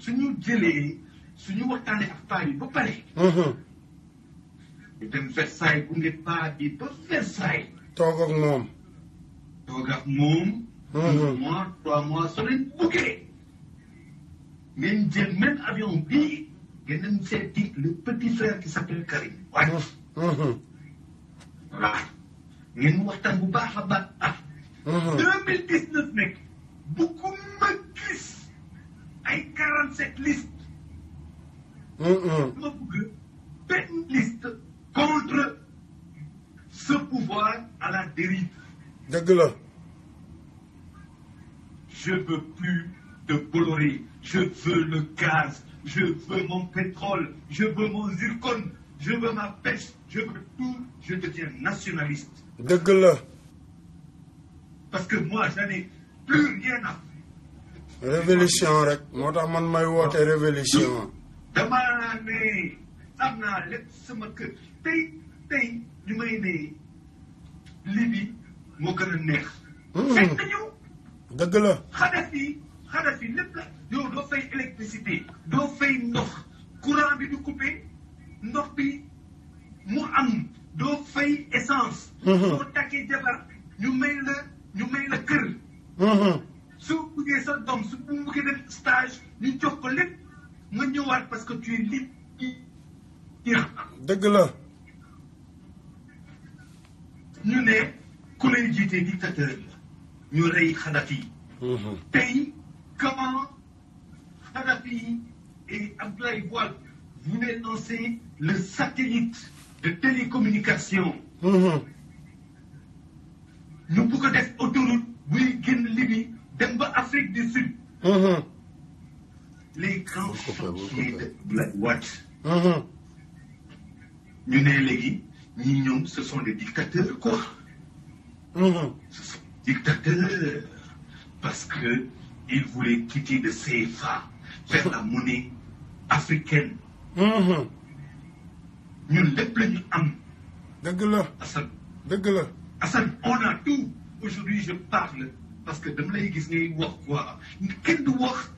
suñu jëlee suñu waxtaanee ak paa yi ba pare. dem Versailles bu ngeen paa bi ba Versailles. toog ak moom. toog ak moom. 2 mois 3 mois soo leen buggee. ngeen jël même avion bii ngeen dem seeti le petit frère qui s'appelle Karim Wade. voilà ngeen waxtaan bu baax a baax ah. 2019 nag bugguma gis ay 47 listes. ma bëgg benn liste contre ce pouvoir à la dérive. dëgg la. Je veux plus de Bolloré. Je veux le gaz. Je veux mon pétrole. Je veux mon zircon. Je veux ma pêche. Je veux tout. Je deviens nationaliste. dëgg la. Parce que moi, j'en ai plus rien à faire. révolution rek moo tax man may woote révolution. damaa ne am naa lépp sama kër tey ñu may ne Libye moo gën a neex. fekk nañu. dëgg la. Kadhafi lépp la yow doo fay électricité doo fay ndox courant bi du coupé ndox bi mu am doo fay essence. soo takkee jabar ñu may la kër. su buggee sa doom su buggee def stage ñu jox ko lépp nga ñëwaat parce que tu es libre. dëgg la. ñu ne ku lay jiite dictateur la ñu rey Kadhafi. tey comment Kadhafi et Abdoulaye Wade voulaient lancer le satellite de télécommunication. ñu bëgg a def autoroute buy génn Libye dem ba Afrique du Sud. les grands chantiers de Abdoulaye Wade. ñu ne léegi ñi ñoom ce sont des dictateurs quoi. Ce sont des dictateurs parce que ils voulaient quitter le CFA vers la monnaie africaine. ñun lépp la ñu am. dëgg la. Assane. dëgg la. Assane on a tout aujourd'hui je parle parce que dama lay gis ngay wax quoi kenn du wax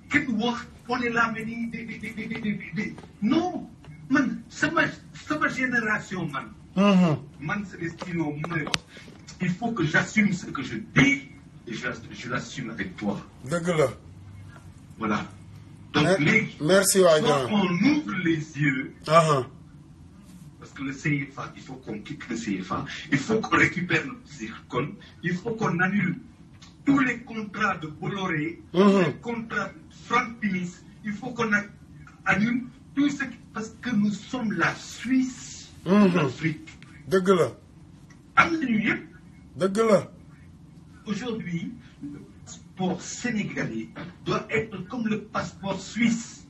on est là mais di non man sama génération man. man c'est destino mu may wax il faut que j'assume ce que je dis et je l'assume avec toi. dëgg la. voilà donc léegi. merci waay soit on ouvre les yeux. Parce que le CFA, il faut qu'on quitte le CFA, il faut qu'on récupère notre zircon, il faut qu'on annule tous les contrats de Bolloré, les contrats de Franck Timis, il faut qu'on annule tout ce qui... Parce que nous sommes la Suisse de l'Afrique. dëgg la. am nañu yëpp. dëgg la. Aujourd'hui, le passeport sénégalais doit être comme le passeport suisse.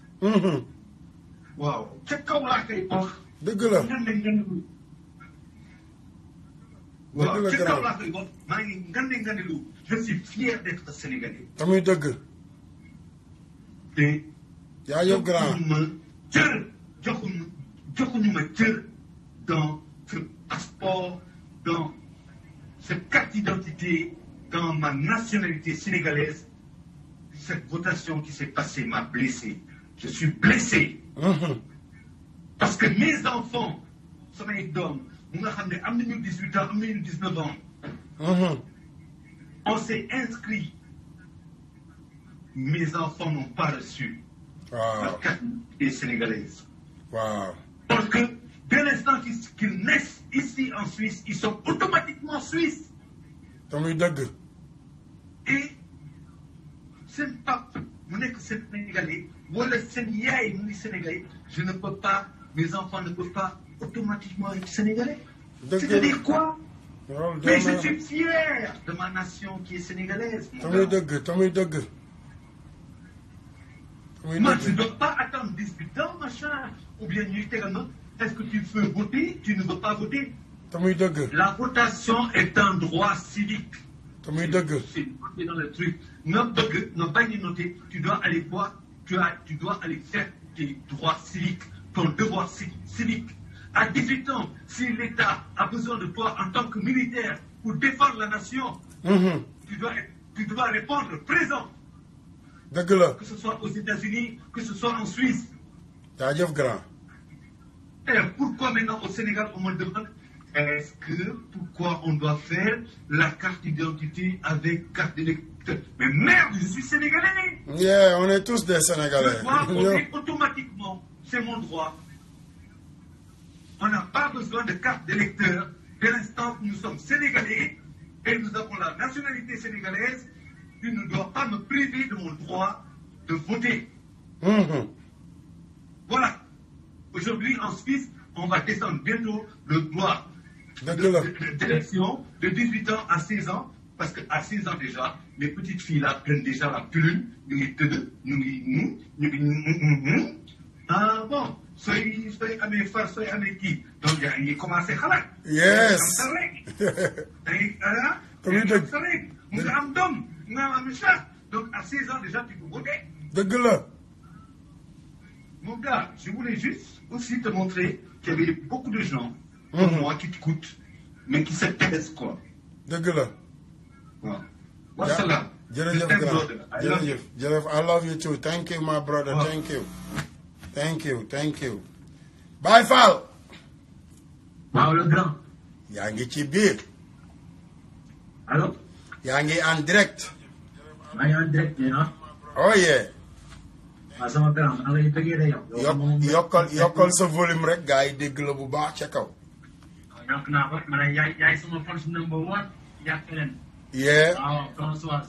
waaw ca kaw laa koy wax. dëgg la. waaw ci kaw laa koy wax maa ngi ngandelu je suis fier d'être sénégalais. tamuy dëgg. te. yaa yow grand. joxuñu ma cër dans ce passeport dans cette carte d'identité dans ma nationalité sénégalaise. Cette votation qui s'est passée m'a blessé. Je suis blessé. Parce que mes enfants, samay doom mu nga xam ne am nañu 18 ans am nañu 19 ans. On s'est inscrit. Mes enfants n'ont pas reçu la carte d'identité sénégalaise. Parce que dès l'instant qu'ils naissent ici en Suisse, ils sont automatiquement suisses. tamuy dëgg. Et seen pap mu nekk sénégalais wala seen yaay mu ngi sénégalais je ne peux pas. Mes enfants ne peuvent pas automatiquement être sénégalais. C'est-à-dire quoi? Mais je suis fier de ma nation qui est sénégalaise. tamuy dëgg. Moi, tu ne dois pas attendre 18 ans, machin. Ou bien, est-ce que tu veux voter? Tu ne veux pas voter? tamuy dëgg. La votation est un droit civique. tamuy dëgg. C'est noté dans le truc. Ne pas y noter. Tu dois aller voir. Tu dois aller faire tes droits civiques. Ton devoir civique. À 18 ans, si l'État a besoin de toi en tant que militaire pour défendre la nation, tu dois répondre présent. dëgg la. Que ce soit aux États-Unis, que ce soit en Suisse. jaajëf grand. Et pourquoi maintenant au Sénégal, on me demande pourquoi on doit faire la carte d'identité avec carte d'électeur? Mais merde, je suis sénégalais. Yeah, on est tous des Sénégalais. Je dois voter automatiquement. C'est mon droit. On n'a pas besoin de carte d'électeur. Dès l'instant où nous sommes sénégalais et nous avons la nationalité sénégalaise, tu ne dois pas me priver de mon droit de voter. Voilà. Aujourd'hui, en Suisse, on va descendre bientôt le droit d'élection de 18 ans à 16 ans. Parce qu'à 16 ans déjà, les petites filles-là prennent déjà la pilule. Ah bon, soy amee far, soy amee kii. Donc, il a commencé à xalaat. Yes. Donc, à 16 ans déjà, tu peux voter. dëgg la. Mon gars, je voulais juste aussi te montrer qu'il y avait beaucoup de gens comme moi qui t'écoutent, mais qui s'intéressent quoi. dëgg la. Waaw. Wasalaam. jërëjëf grand jërëjëf jërëjëf I love you too thank you my brother. Thank you. Thank you. Baye Fall. waaw le grand. yaa ngi ci biir. allo. yaa ngi en direct. maa ngi en direct ah. oh yeah. waaw sama grand maa ngi lay bëggee de yow. yokkal sa volume rek gars yi dégg la bu baax ca kaw. yokk naa ko ma ne yaay sama fans number one yàq leen. yeah. waaw François.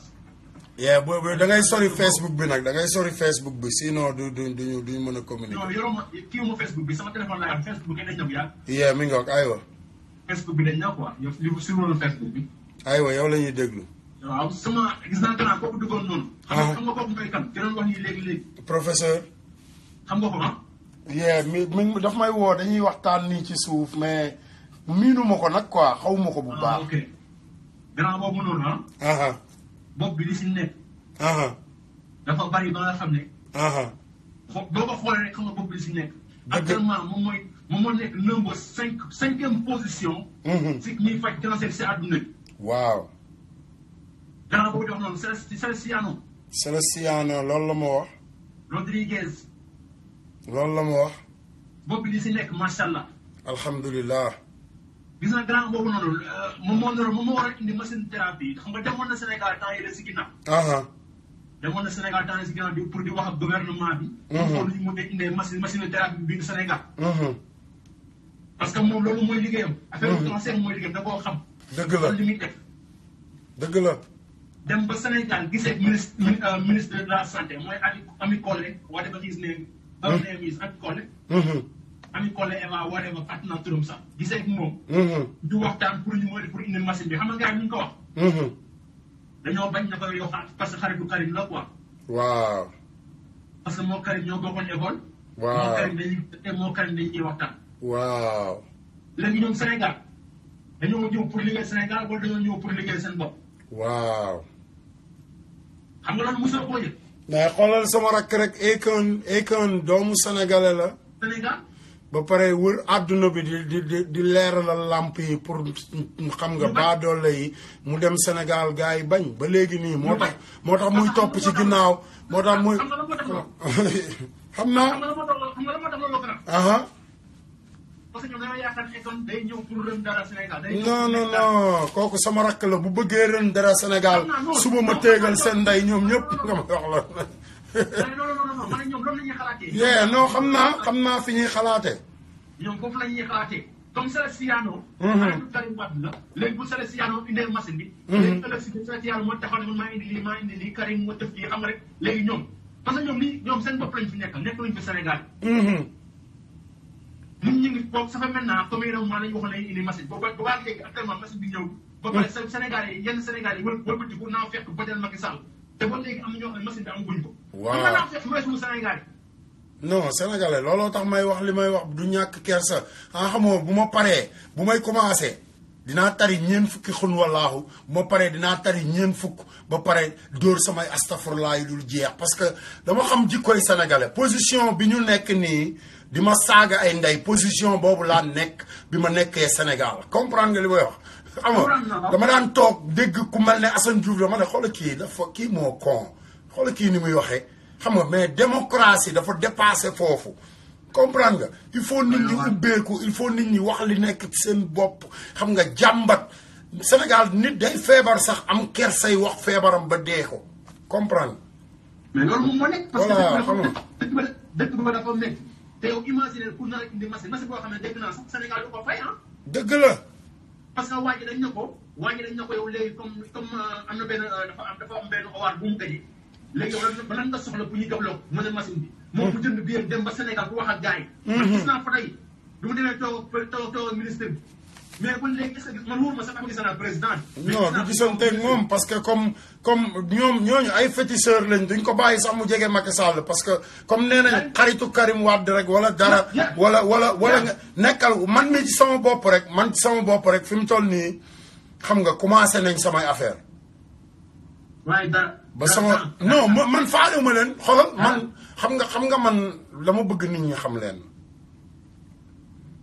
yeah boobu da ngay sori Facebook bi nag da ngay sori Facebook bi sinon duñu mën a communiquer. non yoruma kii wu ma Facebook bi sama téléphone laa am Facebook bi dañ ñëw yaa. yeah mi ngi wax aywa. Facebook bi dañ ñëw quoi yow li suivre Facebook bi. aywa yow la ñuy déglu. waaw sama gis naa gannaaw kooku duggoon noonu. xam nga kooku mooy kan dinañ wax nii léegi. professeur. xam nga ko ah. yeah mi daf may woo dañuy waxtaan nii ci suuf mais miinuma ko nag quoi xawma ko bu baax. ok gannaaw boobu noonu ah. bopp bi li si nekk. dafa bari ba nga xam ne. boo ko xoolee rek xam nga bopp bi li si nekk. actuellement moom moo nekk number 5e position. si ñuy faj cancer si àdduna bi. waaw. gannaaw boobu di wax noonu Celestiano. Celestiano loolu la ma wax. Rodriguez. loolu la ma wax. bopp bi li si nekk macha allah. alhamdulilah. gis nga grand boobu noonu moom moo war a indi machine thérapie xam nga demoon na Sénégal temps yii si ginnaaw. demoon na Sénégal temps yii si ginnaaw pour di wax ak gouvernement bi. pour ñu mun a indee machine thérapie bi Sénégal. parce que moom loolu mooy liggéeyam. affaire bu cancer mooy liggéeyam da koo xam. dëgg la li muy def. dëgg la. dem ba Sénégal gisee ministre de la santé mooy Ami Collé whatever his name. her name is Ami Collé. Ami Collé Eva whatever fàtt naa turam sax gisee ak moom. du waxtaan pour ñu mën pour indi machine bi xam nga gars yi ñu ko wax. dañoo bañ na ko yow parce que xaritu Karim la quoi. waaw. parce que moo Karim ñoo bokkoon école. waaw moo Karim dañuy waxtaan. waaw. léegi ñoom Sénégal dañoo ñëw pour liggéey Sénégal wala dañoo ñëw pour liggéey seen bopp. waaw. xam nga loolu mosoo koo yëg. mais xoolal sama rakk rek Akon doomu sénégalais la. Sénégal. ba pare wër àdduna bi di leeralal làmp yi pour xam nga baadoole yi mu dem Sénégal gars yi bañ ba léegi nii moo tax muy topp ci ginnaaw moo tax muy. xam naa. xam nga la moo tax loolu aha. parce que ñoom dañoo yaakaar ne Akon day ñëw pour ren dara Sénégal. non kooku sama rakk la bu bëggee ren dara Sénégal suba ma téegal seen ndey ñoom ñëpp nga ma wax la. non man ñoom loolu la ñuy xalaatee. non xam naa fi ñuy xalaatee. ñoom foofu la ñuy xalaatee comme Celestiano. xaritu Karim Wade la. léegi bu Celestiano indee machine bi. léegi ëllëg si Celestiano moo taxaw ne man maa indi lii Karim moo def lii xam nga rek léegi ñoom parce que ñoom seen bopp lañ fi nekk luñ fi Sénégal. ñun ñu ngi boobu ça fait maintenant comme yéen a maa lañu waxoon nañu indi machine boobu ba léegi actuellement machine bi ñëw. ba pare Sénégal yi yenn Sénégal yi wëlbati bu naa fekk ba del Macky Sall te ba léegi am na ñoo xam ne machine bi amaguñ ko. waaw xam nga naa fekk weesu Sénégal yi. non sénégalais looloo tax may wax li may wax du ñàkk kersa xamoo bu ma paree bu may commencé dinaa tari ñeen fukki xun wallaahu bu ma paree dinaa tari ñeen fukk ba pare dóor samay astafurlaa yi dul jeex parce que dama xam jikkoy sénégalais position bi ñu nekk nii di ma saaga ay ndey position boobu laa nekk bi ma nekkee Sénégal comprendre nga li may wax. xam nga dama daan toog dégg ku mel ne Assane Diouf dama ne xoolal kii moo con xoolal kii ni muy waxee xam nga mais démocratie dafa dépassé foofu comprendre nga il faut nit ñi ubbeeku il faut nit ñi wax li nekk ci seen bopp xam nga jàmbat Sénégal nit day feebar sax am kersay wax feebaram ba dee ko comprendre. mais loolu moom moo nekk. parce voilà que dëkk ba dafa nekk te yow imaginer pour nar a indi machine boo xam ne dégg naa sax Sénégal du ko fay ah. dëgg la. parce que waa ji dañ ne ko yow léegi comme am na benn dafa am benn awaar bu mu gañe léegi yow ba lan nga soxla pour ñu jox la ko mu ne machine bi. moom mu jënd bi dem ba Sénégal pour wax ak gars yi. man gis naa photo yi du mu demee toog ak ministre bi mais ba léegi est-ce que man wóor ma sax am gis naa président bi. non du gisanteeg moom parce que comme ñooñu ay féticheur lañ duñ ko bàyyi sax mu jege Macky Sall parce que comme nee nañ xaritu Karim Wade rek wala dara. wala nga nekkal man mi ci sama bopp rek fi mu toll nii xam nga commencé nañ samay affaire waaye dara. ba sama non man faalewuma leen xoolal man xam nga man dama bëgg nit ñi xam leen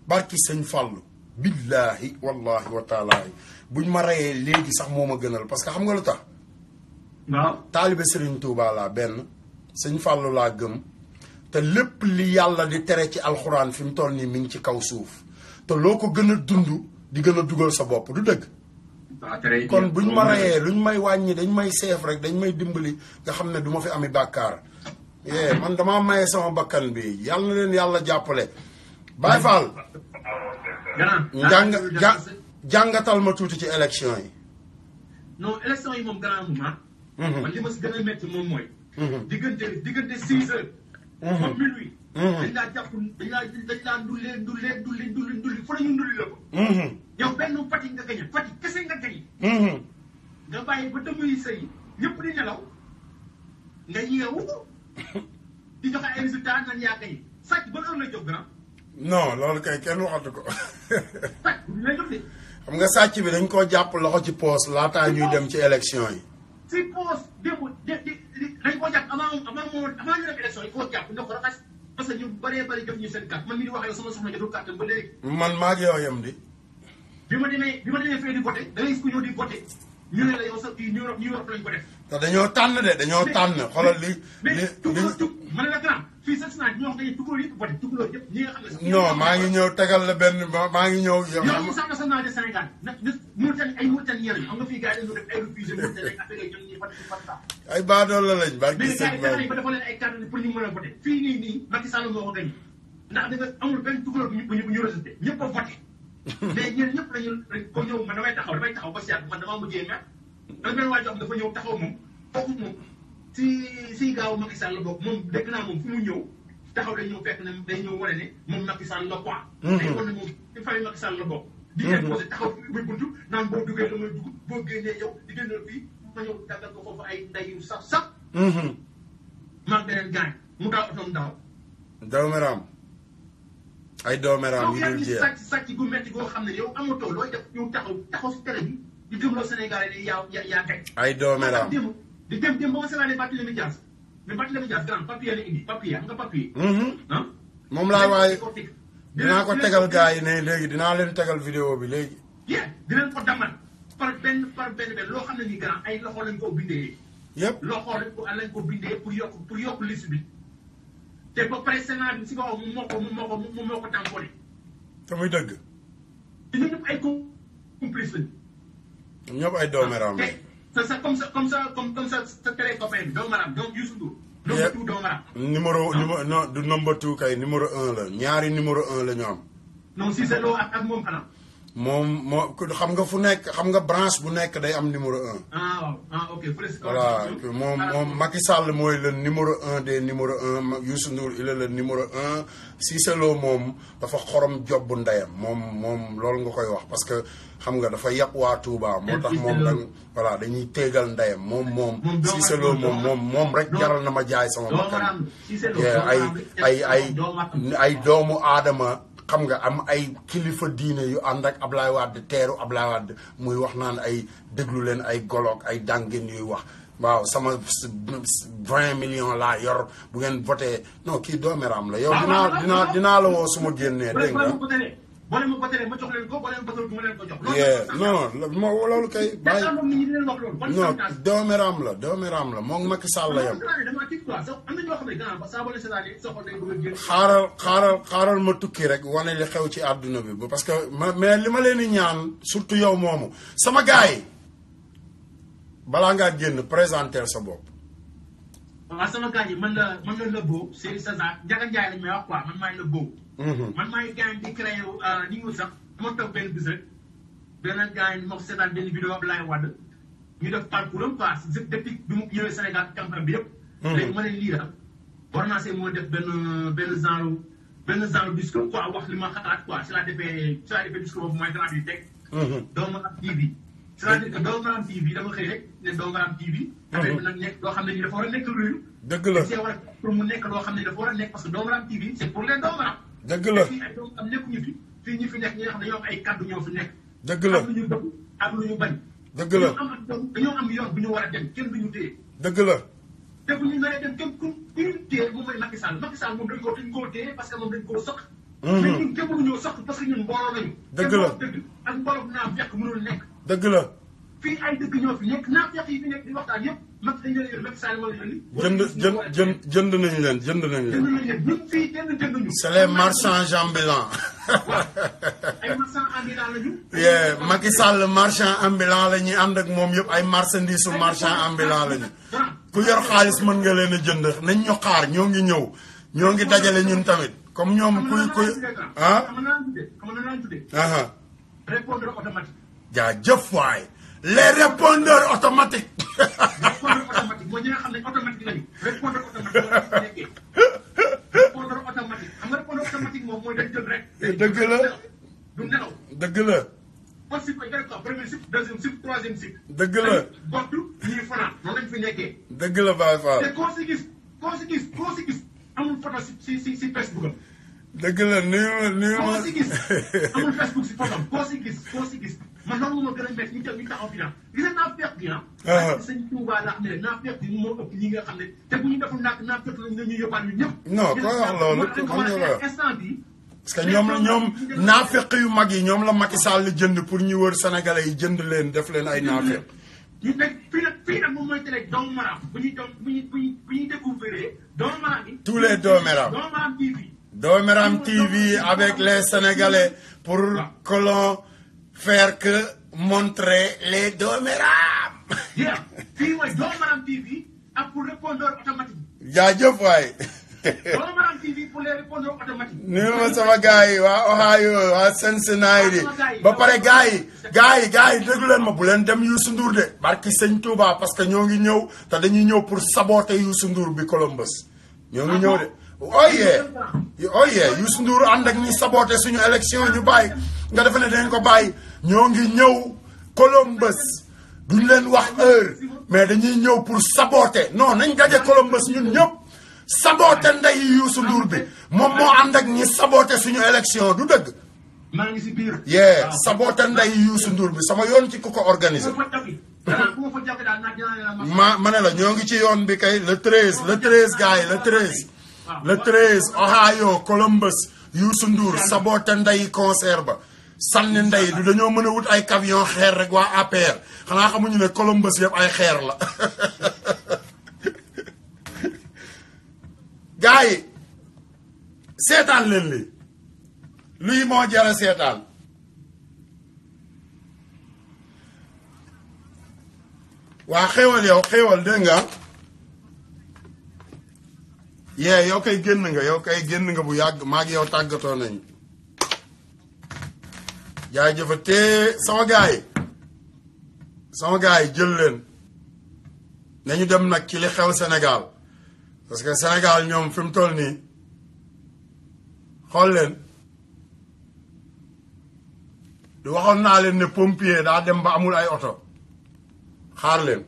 barki sëñ Fallou billahi wallahi wa taalaay buñ ma reyee léegi sax moo ma gënal parce que xam nga lu tax waaw taalibe Serigne Touba laa benn sëñ Fallou laa gëm te lépp li yàlla di tere ci alxuraan fi mu toll nii mi ngi ci kaw suuf te loo ko gën a dund di gën a dugal sa bopp du dëgg kon buñ ma reyee luñ may wàññi dañ may seef rek dañ may dimbali nga xam ne du ma fi ami bàkkaar man damaa maye sama bakkan bi yàlla na leen yàlla jàppale Baye Fall jàngatal ma tuuti ci élection yi non élection yi moom grand moment man li ma si gën a métti moom mooy diggante 6 heures ba minuit dañ laa jàpp dañ laa ndulli fa la ñu ndulli la ko yow benn Fatick nga gañe Fatick kese nga gañe nga bàyyi ba dëmuy sëy ñëpp di nelaw nga yeewu di joxe ay résultats nan yaa gañe sàcc ba heure la jóg grand non loolu kay kenn waxatu ko sàcc bu lay jóg de xam nga sàcc bi dañ koo jàpp loxo ci poos laataa ñuy dem ci élection yi si poos démb dañ koo jàpp avant ñu def élection yi koo jàpp nga ko raxas parce que ñu bëree bëri jot ñu seen carte man mi di wax yow sama soxna jotul carte ba léegi man maa ngi yow yem di bi ma demee fee di voté da ngay gis ku ñëw di voté ñu ne la yow sax kii New York lañ ko def te dañoo tànn de dañoo tànn xoolal mais ma ne la grand fii sax naa ñoo xam ne tukulóor yëpp voté tukulóor yëpp ñi nga xam ne sax non maa ngi ñëw tegal la benn maa ngi ñëw yow sax national de Sénégal nag Mauritanie ay Mauritaniens lañu xam nga fii gars yi dañu def ay refusé Mauritanie ak affaire ñoom ñuy voté ci Fatick ay baadool la lañ barki mais gars sëñ yi dafa leen ay carte pour ñu mën a voté fii nii Macky Sall moo ko gañ ndax da nga amul benn tukulóor bu ñu rejeté ñëpp a voté mais ñeen ñëpp lañu ko ñëw man damay taxaw ba si yàgg man damaa mujjee mer dama benn waa joo xam dafa ñëw taxaw moom foofu moom si gaaw Macky Sall la bokk moom dégg naa moom fu mu ñëw taxaw day ñëw fekk ne day ñëw wane ne moom Macky Sall la quoi day wane ne moom ci famille Macky Sall la bokk di imposé taxaw muy buntu naan boo duggee la may dugg boo génnee yow di génnal fii ma ñëw daggal ko foofu ay nday yu sax maag beneen gaañ mu daal otoom daaw dooméram ay dooméram yi dul jeex sàcc gu metti goo xam ne yow amatoo looy def ñëw taxaw si télé bi di gëmloo Sénégal yi yaa gañ ay dooméram di dem ba ma seetaanee Barthélémy Dias mais Barthélémy Dias grand papier la indi papier am nga papier moom laa waaye dinaa ko tegal gars yi ne léegi dinaa leen tegal vidéo bi léegi dinañ ko damal par benn loo xam ne nii grand ay loxo lañ ko bindee yëpp loxo lañ ko bindee pour yokk liste bi te ba pare Sénat bi si kaw moom moo ko tamponné te muy dëgg te ñun ñëpp ay complice lañ ñoom ñëpp ay dooméram la comme ça sa télé copain bi doomaram donc Youssou Ndour number 2 doomaram numéro non du number 2 kay numéro 1 la ñaari numéro 1 la ñu am non si c'est loo ak moom xanaa moom xam nga fu nekk xam nga branche bu nekk day am numéro 1 waaw ok voilà moom Macky Sall mooy le numéro 1 des numéro 1 Youssou Ndour il est le numéro 1 Cissé Lo moom dafa xorom job ndeyam moom loolu nga koy wax parce que xam nga dafa yàpp waa Touba moo tax moom da voilà dañuy téegal ndeyam moom Cissé Lo moom rek jaral na ma jaay sama bakkan ay doomu aadama xam nga am ay kilifa diine yu ànd ak Ablaye Wade teeru Ablaye Wade muy wax naan ay déglu leen ay goloog ay dàngeen yuy wax waaw sama 20 millions laa yor bu ngeen voté non kii dooméram la yow dinaa la woo suma génnee dégg nga boo leen ma voté ma jox leen ko boo leen voté ma leen ko jox. non loolu kay. bàyyi moom nit ñi di leen wax loolu. non dooméram la moom Macky Sall la yam. xaaral ma tukki rek wane li xew ci àdduna bi parce que mais li ma leen di ñaan surtout yow moomu sama gars yi balaa ngaa génn présenter sa bopp. waaw sama gars yi man la Lebo Serigne Saza Ndiaga Ndiaye lañ may wax quoi man maay Lebo. man maay gars yi di créé ni ñu sax dama toog benn bis rek benn gars yi ma ko seetaan benn vidéo Abdoulaye Wade ñu def parcours am quoi depuis bi mu ñëwee Sénégal campagne bi yëpp. léegi ma ne lii daal war naa see moo def benn genre discours quoi wax li ma xalaat quoi si laa defee discours boobu mooy grand bi teg. Doomu Maram TV. c'est-à-dire que Doomu Maram TV dama xëy rek ne Doomu Maram TV. affaire bi nag nekk loo xam ne nii dafa war a nekk réew. dëgg la c'est war a pour mu nekk loo xam ne dafa war a nekk parce que Doomu Maram TV c'est pour les Doomu Maram. dëgg la fii ay doomu am nekkuñu fi fii ñi fi nekk ñi nga xam ne dañoo am ay kaddu ñoo fi nekk. dëgg la am lu ñu bëgg am lu ñu bañ. dëgg la dañoo am yoon bu ñu war a dem kenn duñu téye. dëgg la. te bu ñu naree dem kenn ku ñu téye moom mooy Macky Sall moom dañ koo téye parce que moom dañ koo sëq. mais ñun kenn mënuñoo sëq parce que ñun mbooloo lañu. dëgg la dëgg ak mbooloo naa fekk mënul nekk. dëgg la. fii ay dëgg ñoo fi nekk naa fekk yi fi nekk di waxtaan yëpp Macky dañ leen yor Macky Sall moo leen yor. jënd nañ leen. ñun fii kenn jënduñu. c'est les marchands ambulants. ay marchands ambulants lañu. Macky Sall marchand ambulant la ñuy ànd ak moom yëpp ay marchandises su marchand ambulant lañu. ku yor xaalis mën nga leen a jënd nañ ñu xaar ñoo ngi ñëw ñoo ngi dajale ñun tamit comme ñoom kuy ah. répondeur automatique. jaajëf waay les répondeurs automatiques. répondeur automatique mooy ñi nga xam ne automatique lañu. répondeur automatique mooy nekkee. répondeur automatique xam nga répondeur automatique moom mooy dañ jël rek. dëgg la du nelaw. dëgg la. parce que dañ ko premier cycle deuxième cycle troisième cycle. dëgg la bokk ñuy fanaan noonu lañ fi nekkee. dëgg la Baye Fall. te koo si gis amul photo si Facebook am. dëgg la nuyu ma koo si gis amul Facebook si photo am koo si gis man noonu ma gën a métti ñu taxaw fi naan gis nga naa fekk bi ah. sëñ Touba la xam ne naa fekk bi moo ëpp ñi nga xam ne te bu ñu deful naa fekk la ñu yóbbaale ñu ñëpp. non koy wax loolu instant bi parce que ñoom naafeq yu mag yi ñoom la Macky Sall jënd pour ñu wër sénégalais yi jënd leen def leen ay naafeq. ñu nekk fii nag moom mooy télé Doomu Maram bu ñuy découvrir Doomu Maram yi. tous les Doomu Maram. Doomu Maram TV. Doomu Maram TV avec les sénégalais pour que l'on faire que montrer les Doomu Maram. fii mooy Doomu Maram TV ak pour répondeur automatique. jaajëf waay. Doomu Maram TV pour les répondeurs automatiques. nuyu ma sama gars yi waa Ohio waa Cincinnati ba pare gars yi déglu leen ma bu leen dem Youssou Ndour de barki sëñ Touba parce que ñoo ngi ñëw te dañuy ñëw pour saboter Youssou Ndour bi Columbus ñoo ngi ñëw de oh yeah Youssou Ndour ànd ak ñi saboter suñu élection ñu bàyyi nga defe ne dañ ko bàyyi ñoo ngi ñëw Columbus duñ leen wax heure mais dañuy ñëw pour saboter non nañ gaje Columbus ñun ñëpp saboté ndey Youssou Ndour bi moom moo ànd ak ñi saboté suñu élection du dëgg. maa ngi si biir. saboté ndey Youssou Ndour bi sama yoon ci ku ko organisé. ma ne la ñoo ngi ci yoon bi kay le 13 gars yi le 13 Ohio Columbus Youssou Ndour saboté ndey concert ba sànni ndey du dañoo mën a wut ay camion xeer rek waa APR xanaa xamuñu ne Columbus yëpp ay xeer la. gaa yi seetaan leen li luy moo jara seetaan waa xéwal dégg nga yow kay génn nga bu yàgg maa ngi yow tàggatoo nañ jaajëfate sama gaa yi jël leen nañu dem nag ci li xew Sénégal parce que Sénégal ñoom fi mu toll nii xool leen du waxoon naa leen ne pompier daa dem ba amul ay oto xaar leen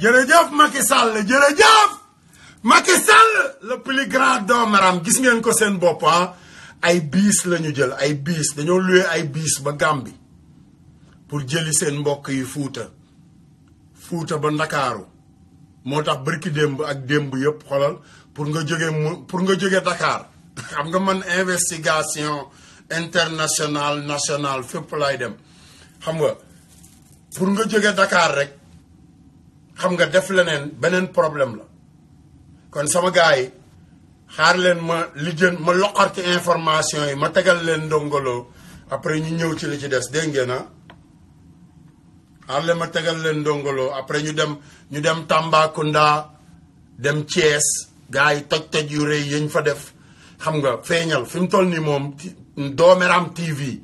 jërëjëf Macky Sall jërëjëf Macky Sall le plus grand doomaram gis ngeen ko seen bopp ay biis lañu jël ay biis dañoo loué ay biis ba Gàmbi pour jëli seen mbokk yi Fuuta ba Ndakaaru moo tax bërki démb ak démb yëpp xolal pour nga jóge Dakar xam nga man investigation internationale nationale fépp lay dem xam nga pour nga jóge Dakar rek xam nga def leneen beneen problème la kon sama gars yi xaar leen ma loqarti information yi ma tegal leen ndongolo après ñu ñëw ci li ci des dégg ngeen xaar leen ma tegal leen ndongolo après ñu dem Tambacounda dem Thiès gars yi toj yu rëy yañ fa def xam nga feeñal fi mu toll nii moom Dooméram TV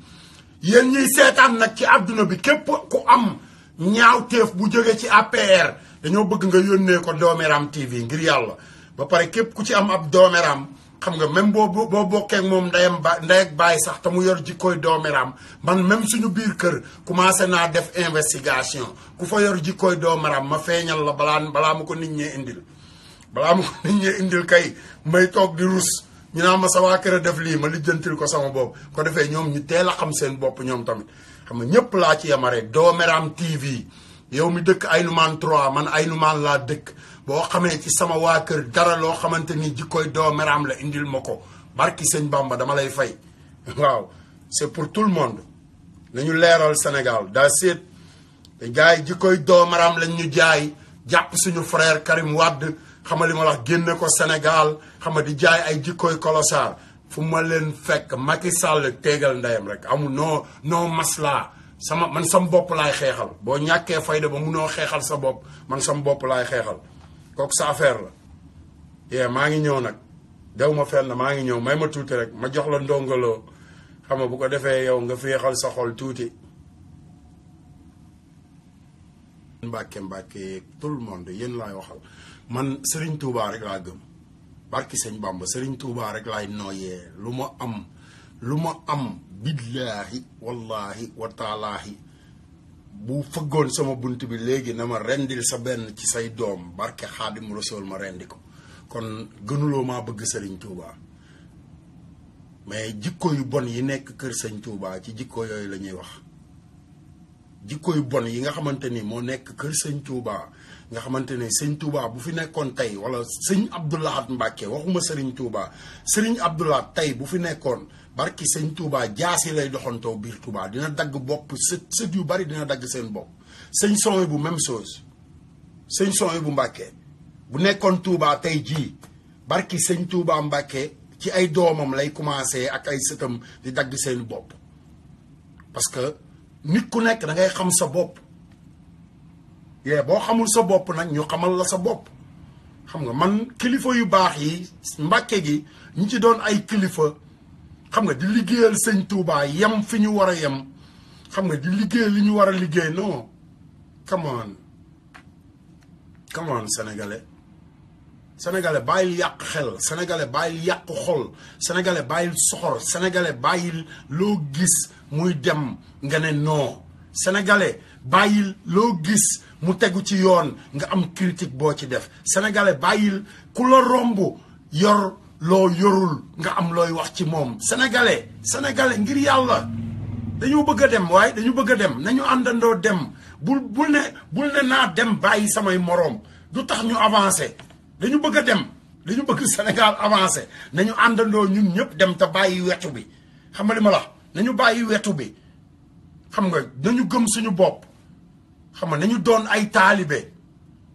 yéen ñuy seetaan nag ci àdduna bi képp ku am ñaawteef bu jóge ci APR dañoo bëgg nga yónnee ko Dooméram TV ngir yàlla ba pare képp ku ci am ab Dooméram xam nga même boo bokkee ak moom ndey ak bàyyi sax te mu yor jikkooy Dooméram man même suñu biir kër commencé naa def investigation ku fa yor jikkooy Dooméram ma feeñal la balaa ma ko nit ñee indil kay may toog di rus ñu naa ma sa waa kër a def lii ma lijjantil ko sama bopp ko defee ñoom ñu teel a xam seen bopp ñoom tamit xam nga ñëpp laa ci yemare Dooméram TV yow mi dëkk Aynoumane 3 man Aynoumane laa dëkk boo xamee ci sama waa kër dara loo xamante ni jikkooy Dooméram la indil ma ko barki sëñ Bamba dama lay fay waaw c'est pour tout le monde nañu leeral Sénégal daa seet te gars yi jikkooy Dooméram lañ ñu jaay jàpp suñu frère Karim Wade xama li ma wax génne ko Sénégal xama di jaay ay jikkooy Kolosaar fu ma leen fekk Macky Sall téegal ndeyam rek amul noo maslaa man sam bopp laay xeexal boo ñàkkee fayda ba munoo xeexal sa bopp man sam bopp laay xeexal kooku sa affaire la maa ngi ñëw nag dew ma fenn maa ngi ñëw may ma tuuti rek ma jox la ndongoloo xam nga bu ko defee yow nga féexal sa xol tuuti Mbàkke tout le monde yéen laay waxal man Serigne Touba rek laa gëm barki sëñ Bamba Serigne Touba rek laay nooyee lu ma am billaahi wallahi wa taalaahi bu fëggoon sama bunt bi léegi na ma rendil sa benn ci say doom barke Xaadim Rasuul ma rendi ko kon gënuloo maa bëgg Serigne Touba mais jikko yu bon yi nekk kër sëñ Touba ci jikko yooyu la ñuy wax jikko yu bon yi nga xamante ni moo nekk kër sëñ Touba nga xamante ne sëñ Touba bu fi nekkoon tey wala sëñ Abdou Lahad Mbacke waxuma Serigne Touba Serigne Abdou Lahad tey bu fi nekkoon barki sëñ Touba jaasi lay doxantoo biir Touba dina dagg bopp sët yu bari dina dagg seen bopp sëñ Son bu même chose sëñ Son bu Mbacke bu nekkoon Touba tey jii barki sëñ Touba Mbacke ci ay doomam lay commencé ak ay sëtam di dagg seen bopp parce que nit ku nekk da ngay xam sa bopp boo xamul sa bopp nag ñu xamal la sa bopp xam nga man kilifa yu baax yi Mbàkke gi ñi ci doon ay kilifa xam nga di liggéeyal sëñ Touba yem fi ñu war a yem xam nga di liggéey li ñu war a liggéey non come on sénégalais bàyyil yàq xel sénégalais bàyyil yàq xol sénégalais bàyyil soxor sénégalais bàyyil loo gis muy dem nga ne non sénégalais bàyyil loo gis mu tegu ci yoon nga am critique boo ci def sénégalais bàyyil ku la romb yor loo yorul nga am looy wax ci moom sénégalais ngir yàlla dañu bëgg a dem waaye dañu bëgg a dem nañu àndandoo dem bul ne naa dem bàyyi samay moroom du tax ñu avancé dañu bëgg a dem dañu bëgg Sénégal avancé nañu àndandoo ñun ñëpp dem te bàyyi wetu bi xam nga li ma la nañu bàyyi wetu bi xam nga nañu gëm suñu bopp xam nga nañu doon ay taalibe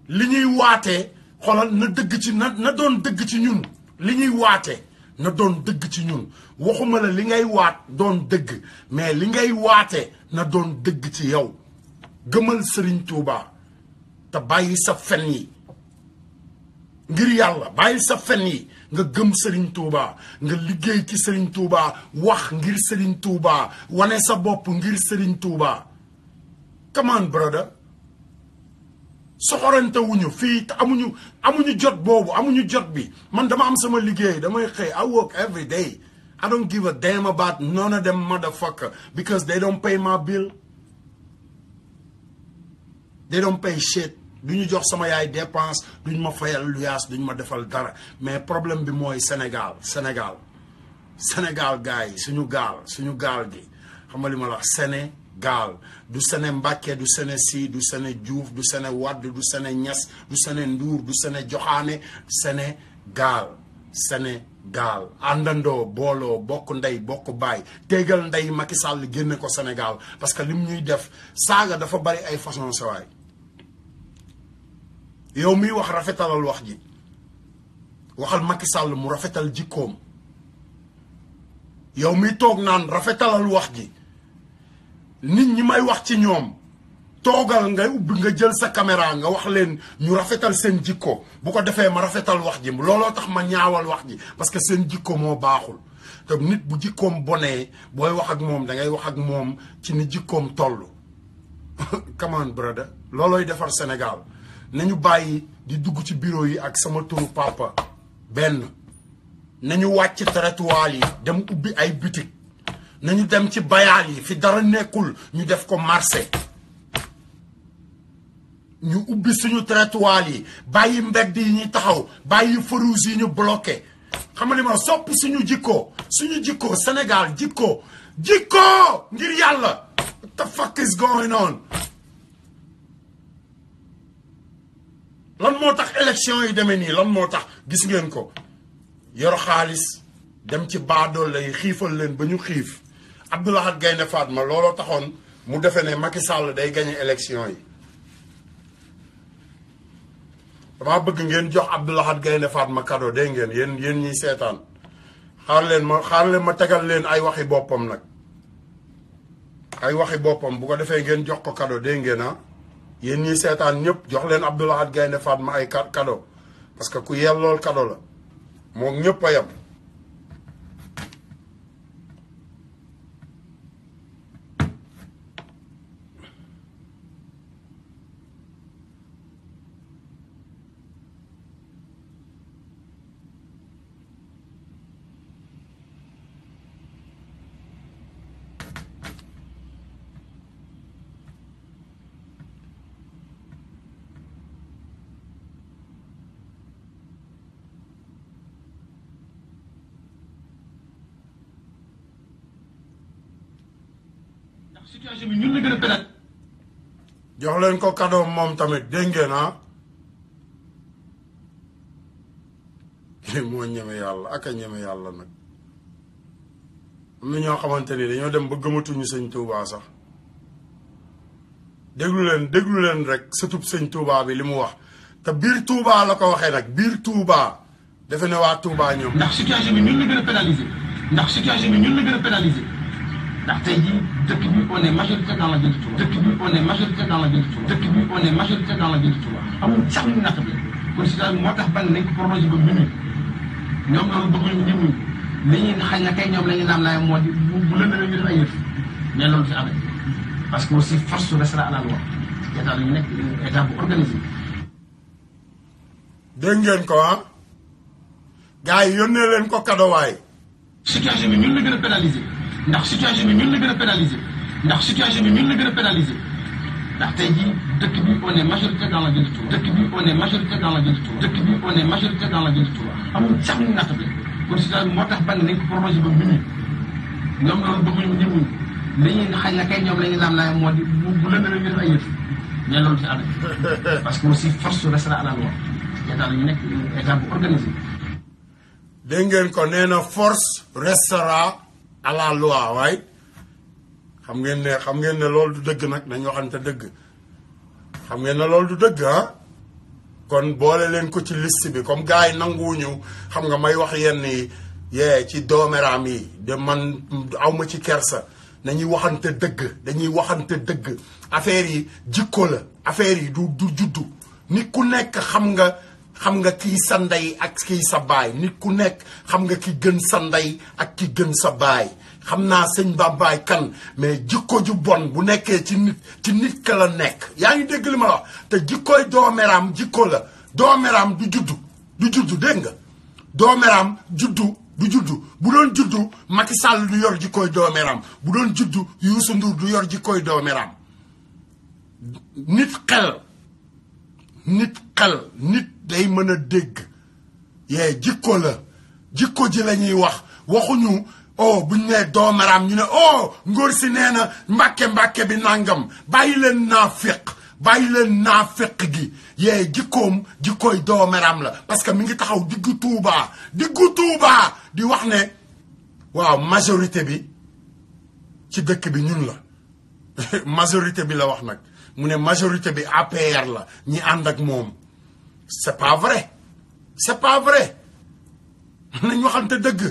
li ñuy waatee xoolal na dëgg ci na doon dëgg ci ñun li ñuy waatee na doon dëgg ci ñun waxuma la li ngay waat doon dëgg mais li ngay waatee na doon dëgg ci yow gëmal Serigne Touba te bàyyi sa fen yi ngir yàlla bàyyi sa fen yi nga gëm Serigne Touba nga liggéey ci Serigne Touba wax ngir Serigne Touba wane sa bopp ngir Serigne Touba come on brother soxorante wuñu fii te amuñu jot boobu amuñu jot bi man dama am sama liggéey damay xëy I work every day I don't give a damn about none of them motherfucker because they don't pay my bill they don't pay shit duñu jox sama yaay dépense duñ ma fayal luyaas duñ ma defal dara mais problème bi mooy Sénégal gars yi suñu gaal gi xam nga li ma la wax Sénégal du Séné Mbàkke du Séné Si du Séné Diouf du Séné Wade du Séné Ñas du Séné Ndour du Séné Joxaane Sénégal àndandoo booloo bokk ndey bokk baay téegal ndey Macky Sall génne ko Sénégal parce que lim ñuy def saaga dafa bari ay façon sawaay yow miy wax rafetalal wax ji waxal Macky Sall mu rafetal jikkoom yow miy toog naan rafetalal wax ji nit ñi may wax ci ñoom toogal nga ubbi nga jël sa caméra nga wax leen ñu rafetal seen jikko bu ko defee ma rafetal wax ji looloo tax ma ñaawal wax ji parce que seen jikko moo baaxul te nit bu jikkoom bonee booy wax ak moom da ngay wax ak moom ci ni jikkoom toll. Come on brother loolooy defar Sénégal nañu bàyyi di dugg ci bureau yi ak sama turu papa benn nañu wàcc trottoir yi dem ubbi ay boutique nañu dem ci bayaal yi fi dara nekkul ñu def ko marché ñu ubbi suñu trottoir yi bàyyi mbedd yi ñuy taxaw bàyyi feux rouges yi ñu bloqué xam nga li ma soppi suñu jikko Sénégal jikko ngir yàlla what the fuck is going on lan moo tax élection yi demee nii lan moo tax gis ngeen ko yor xaalis dem ci baadool lay xiifal leen ba ñu xiif Abdou Lahad Gaïndé Fatma looloo taxoon mu defe ne Macky Sall day gagné élection yi dama bëgg ngeen jox Abdou Lahad Gaïndé Fatma cadeau dégg ngeen yéen ñiy seetaan xaar leen ma tegal leen ay waxi boppam nag ay waxi boppam bu ko defee ngeen jox ko cadeau dégg ngeen yéen ñiy seetaan ñëpp jox leen Abdou Lahad Gaïndé Fatma ay cadeau parce que ku yellool cadeau la moom ñëpp a yem situation bi ñun la gën a pénal jox leen ko cadeau moom tamit dégg ngeen moo ñeme yàlla ak a ñeme yàlla nag am na ñoo xamante ni dañoo dem ba gëmatuñu sëñ Touba sax déglu leen rek sëtub sëñ Touba bi li mu wax te biir Touba la ko waxee nag biir Touba defe ne waa Touba ñoom ndax situation bi ñun la gën a pénaliser ndax tey jii dëkk bi on est majoritaire dans la ville de Touba dëkk bi on est majoritaire dans la ville de Touba amul sax ñu natt bi kon si daal moo tax ban nañ ko prolongé ba minuit ñoom loolu bëgguñu ñu muñ li ñuy xañ na kay ñoom la ñu naan laay moo di bu lëndamee ñu def ay yëf mais loolu fi amee parce que aussi force restera à la loi état la ñu nekk état bu organisé. dégg ngeen ko gars yi yónnee leen ko cadeau waay. situation bi ñun la gën a pénaliser ndax situation bi ñun la gën a pénaliser ndax tey jii dëkk bi on est majoritaire dans la ville de Touba dëkk bi on est majoritaire dans la ville de Touba amul sax ñu natt bi kon si daal moo tax ban nañ ko prolongé ba minuit ñoom loolu bëgguñu ñu muñ li ñuy xañ na kay ñoom la ñu naan laay moo di bu lëndamee ñu def ay yëf mais loolu fi amee parce que aussi force restera à la loi état la ñu nekk état bu organisé. dégg ngeen ko nee na force restera à la loi waaye xam ngeen ne loolu du dëgg nag dañ waxante dëgg xam ngeen ne loolu du dëgg kon boole leen ko ci liste bi comme gars yi nanguwuñu xam nga may wax yenn yi ci doomeraam yi de man awma ci kersa dañuy waxante dëgg affaire yi jikko la affaire yi du juddu nit ku nekk xam nga kii sa ndey ak kii sa baay nit ku nekk xam nga ki gën sa ndey ak ki gën sa baay xam naa sëñ Babaay kan mais jikko ju bon bu nekkee ci nit ka la nekk yaa ngi dégg li ma la wax te jikkooy doomeraam jikko la doomeraam du juddu dégg nga doomeraam du juddu bu doon juddu Macky Sall du yor jikkooy doomeraam bu doon juddu Youssou Ndour du yor jikkooy doomeraam nit xel nit xel nit day mën a dégg jikko la jikko ji la ñuy wax waxuñu oh buñ nee doomeram ñu ne oh ngóor si nee na mbàkke bi nangam bàyyi leen naafiq gi jikkoom jikkooy doomeram la parce que mi ngi taxaw diggu Tuubaa di wax ne waaw majorité bi ci dëkk bi ñun la majorité bi la wax nag mu ne majorité bi APR la ñi ànd ak moom c'est pas vrai nañ waxante dëgg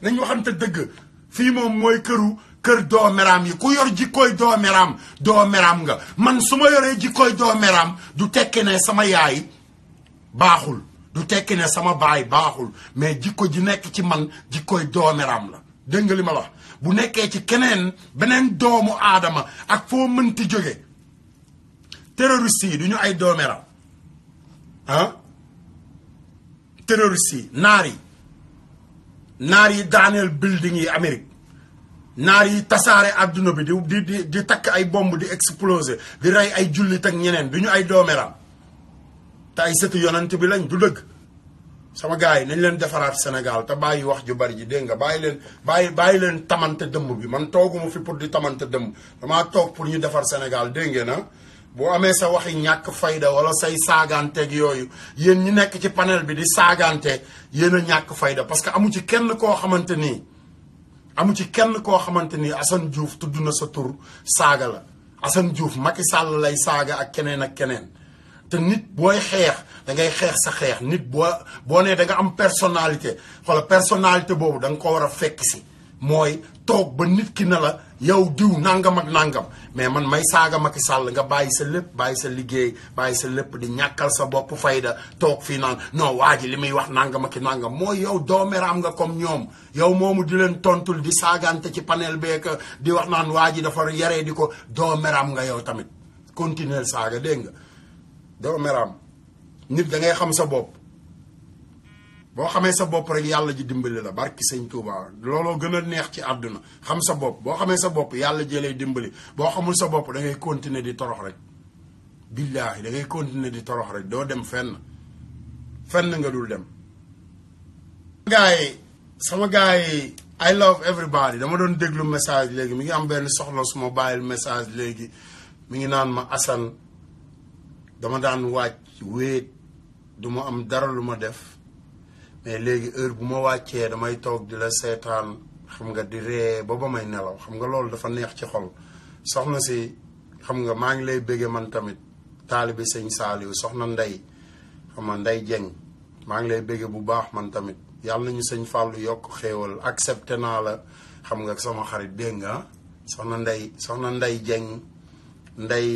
nañ waxante dëgg fii moom mooy kër doomeram yi ku yor jikkooy doomeram nga man su ma yoree jikkooy doomeram du tekki ne sama yaay baaxul du tekki ne sama baay baaxul mais jikko ji nekk ci man jikkooy doomeram la dégg nga li ma la wax bu nekkee ci beneen doomu aadama ak foo mënti jóge terroriste yi du ñu ay doomeram terroriste yi naar yi daaneel building yi Amérique naar yi tasaare adduna bi di takk ay bomb di exploser di rey ay jullit ak ñeneen du ñu ay doomeram te ay sëtu yonent bi lañ du dëgg sama gars yi nañ leen defaraat Sénégal te bàyyi wax ju bari ji dégg nga bàyyi leen tamante dëmm bi man tooguma fi pour di tamante dëmm damaa toog pour ñu defar Sénégal dégg ngeen na boo amee sa waxi ñàkk fayda wala say saagaanteeg yooyu yéen ñi nekk ci panel bi di saagaante yéen a ñàkk fayda parce que amu ci kenn koo xamante nii Assane Diouf tudd na sa tur saaga la Assane Diouf Macky Sall lay saaga ak keneen te nit booy xeex da ngay xeex sa xeex nit boo nee da nga am personnalité xoolal personnalité boobu da nga ko war a fekk si mooy toog ba nit ki na la yow diw nangam ak nangam mais man may saaga Macky Sall nga bàyyi sa lépp bàyyi sa liggéey bàyyi sa lépp di ñàkkal sa bopp fayda toog fii naan non waa ji li muy wax nangam ak nangam mooy yow doomeram nga comme ñoom yow moomu di leen tontul di saagante ci panel beek di wax naan waa ji dafa yaree di ko doomeram nga yow tamit continuer saaga dégg nga doomeram nit da ngay xam sa bopp boo xamee sa bopp rek yàlla ji dimbali la barki sëñ Touba looloo gën a neex ci àdduna xam sa bopp boo xamee sa bopp yàlla jëlee dimbali boo xamul sa bopp da ngay continuer di torox rek billaahi da ngay continuer di torox rek doo dem fenn nga dul dem sama gars yi I love everybody dama doon déglu message léegi mi ngi am benn soxla su ma bàyyil message léegi mi ngi naan ma Assane dama daan wàcc wéet du ma am dara lu ma def mais léegi heure bu ma wàccee damay toog di la seetaan xam nga di ree ba may nelaw xam nga loolu dafa neex ci xol soxna si xam nga maa ngi lay béggee man tamit taalibi sëñ Saaliw soxna Ndey xam nga Ndey Jeng maa ngi lay béggee bu baax man tamit yàlla nañu sëñ Fàllu yokk xéewal accepté naa la xam nga sama xarit dégg nga soxna Ndey Jeng Ndey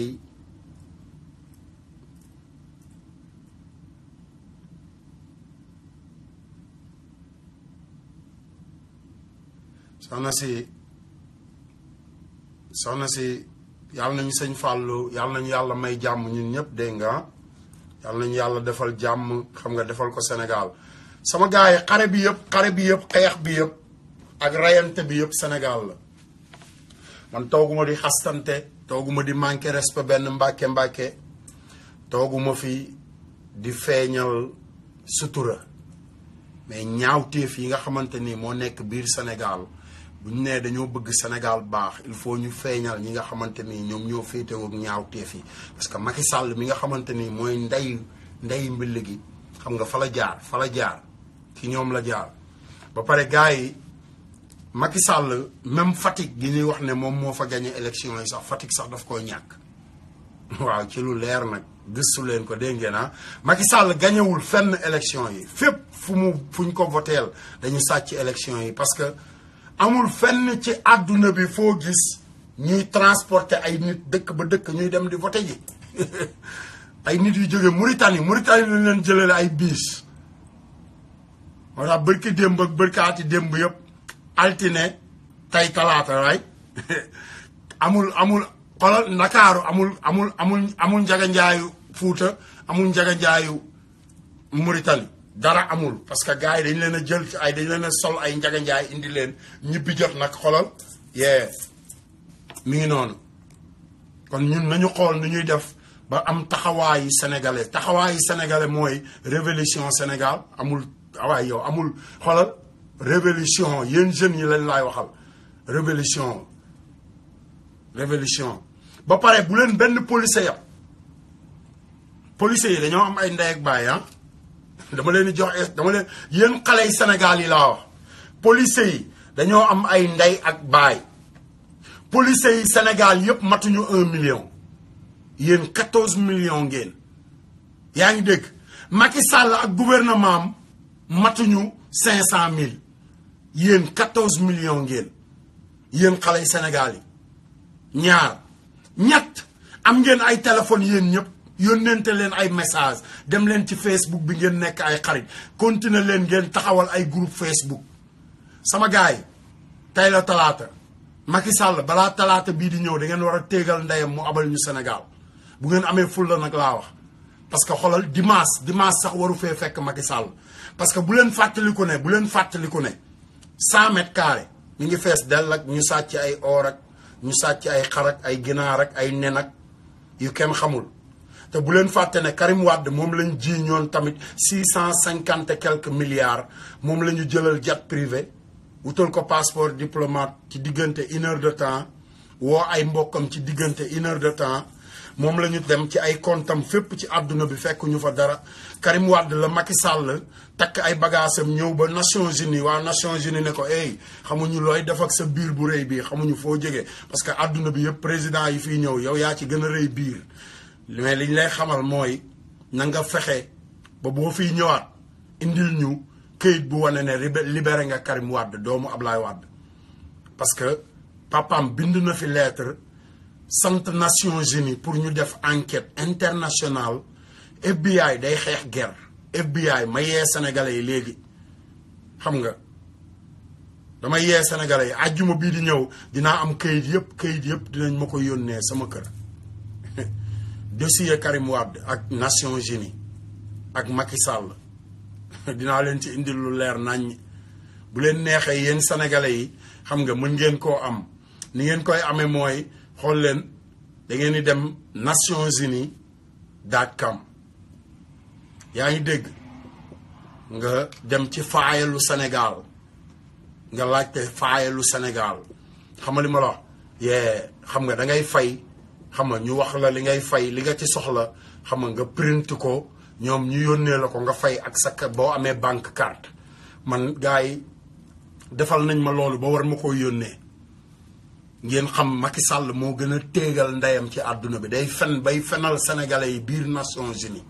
soxna si yàlla nañu sëñ Fàllu yàlla nañu yàlla may jàmm ñun ñëpp dégg nga yàlla nañu yàlla defal jàmm xam nga defal ko Sénégal sama gars yi xare bi yëpp xeex bi yëpp ak rayante bi yëpp Sénégal la man tooguma di xastante tooguma di manqué respect benn mbàkke tooguma fi di feeñal sutura mais ñaawteef yi nga xamante ni moo nekk biir Sénégal bu ñu nee dañoo bëgg Sénégal baax il faut ñu feeñal ñi nga xamante ni ñoom ñoo féetewoo ak ñaawteef yi parce que Macky Sall mi nga xamante ni mooy ndey mbill gi xam nga fa la jaar ci ñoom la jaar ba pare gars yi Macky Sall même Fatick gi ñuy wax ne moom moo fa gagné élection yi sax Fatick sax daf koy ñàkk waaw ci lu leer nag gëstu leen ko dégg ngeen Macky Sall gañewul fenn élection yi fépp fu ñu ko voteel dañu sàcc élection yi parce que amul fenn ci àdduna bi foo gis ñuy transporter ay nit dëkk ba dëkk ñuy dem di voté ji ay nit yu jóge Mauritanie lañ leen jëlale ay biis moo tax bërki démb ak bërkaati démb yëpp altine tey talaata waay amul xoolal Ndakaaru amul njaganjaayu Fuuta amul njaganjaayu Mauritanie dara amul parce que gars yi dañ leen a jël ci dañ leen a sol ay njaganjaay indi leen ñibbi jot nag xolal mi ngi noonu kon ñun nañu xool nu ñuy def ba am taxawaayu sénégalais mooy révolution Sénégal amul waay yow amul xoolal révolution yéen jeunes yi lañ laay waxal révolution ba pare bu leen benn policier yam policiers yi dañoo am ay ndey ak baay dama leen di jox dama leen yéen xale yi Sénégal yi laa wax policiers yi dañoo am ay ndey ak baay policiers yi Sénégal yëpp matuñu 1 million yéen 14 millions ngeen yaa ngi dégg Macky Sall ak gouvernement am matuñu 500 000 yéen 14 millions ngeen yéen xale yi Sénégal yi ñett am ngeen ay téléphones yéen ñëpp yónnente leen ay message dem leen ci Facebook bi ngeen nekk ay xarit continuer leen ngeen taxawal ay groupe Facebook sama gaay tey la talaata Macky Sall balaa talaata bii di ñëw da ngeen war a téegal ndeyam mu abal ñu Sénégal bu ngeen amee fulla nag laa wax parce que xoolal dimanche sax waru fee fekk Macky Sall parce que bu leen fàttaliku ne 100 mètres carrés mi ngi fees dell ak ñu sàcc ay or ak ñu sàcc ay xar ak ay ginaar ak ay nen ak yu kenn xamul te bu leen fàtte ne Karim Wade moom lañ ji ñoon tamit 650 et quelques milliards moom la ñu jëlal jet privé wutal ko passeport diplomate ci diggante 1 heure de temps woo ay mbokkam ci diggante 1 heure de temps moom la ñu dem ci ay comptam fépp ci àdduna bi fekk ñu fa dara Karim Wade la Macky Sall takk ay bagaasam ñëw ba Nations Unies waa Nations Unies ne ko xamuñu looy def ak sa biir bu rëy bii xamuñu foo jógee parce que àdduna bi yëpp président yi fiy ñëw yow yaa ci gën a rëy biir mais liñ lay xamal mooy na nga fexe ba boo fiy ñëwaat indil ñu këyit bu wane ne libéré nga Karim Wade doomu Ablaye Wade parce que papaam bind na fi lettre sant Nations Unies pour ñu def enquête internationale FBI day xeex guerre FBI ma yee sénégalais yi léegi xam nga dama yee sénégalais yi àjjuma bii di ñëw dinaa am këyit yëpp dinañ ma ko yónnee sama kër dossier Karim Wade ak Nations Unies ak Macky Sall dinaa leen ci indil lu leer naññ bu leen neexee yéen sénégalais yi xam nga mën ngeen koo am ni ngeen koy amee mooy xool leen da ngeen di dem nationsunies.com yaa ngi dégg nga dem ci faayalu Sénégal nga laajte faayalu Sénégal xam nga li ma la wax xam nga da ngay fay xam nga ñu wax la li ngay fay li nga ci soxla xam nga nga print ko ñoom ñu yónnee la ko nga fay ak sa boo amee banque carte man gars yi defal nañ ma loolu ba war ma ko yónnee ngeen xam Macky Sall moo gën a téegal ndeyam ci àdduna bi day fen bay fenal sénégalais yi biir Nations Unies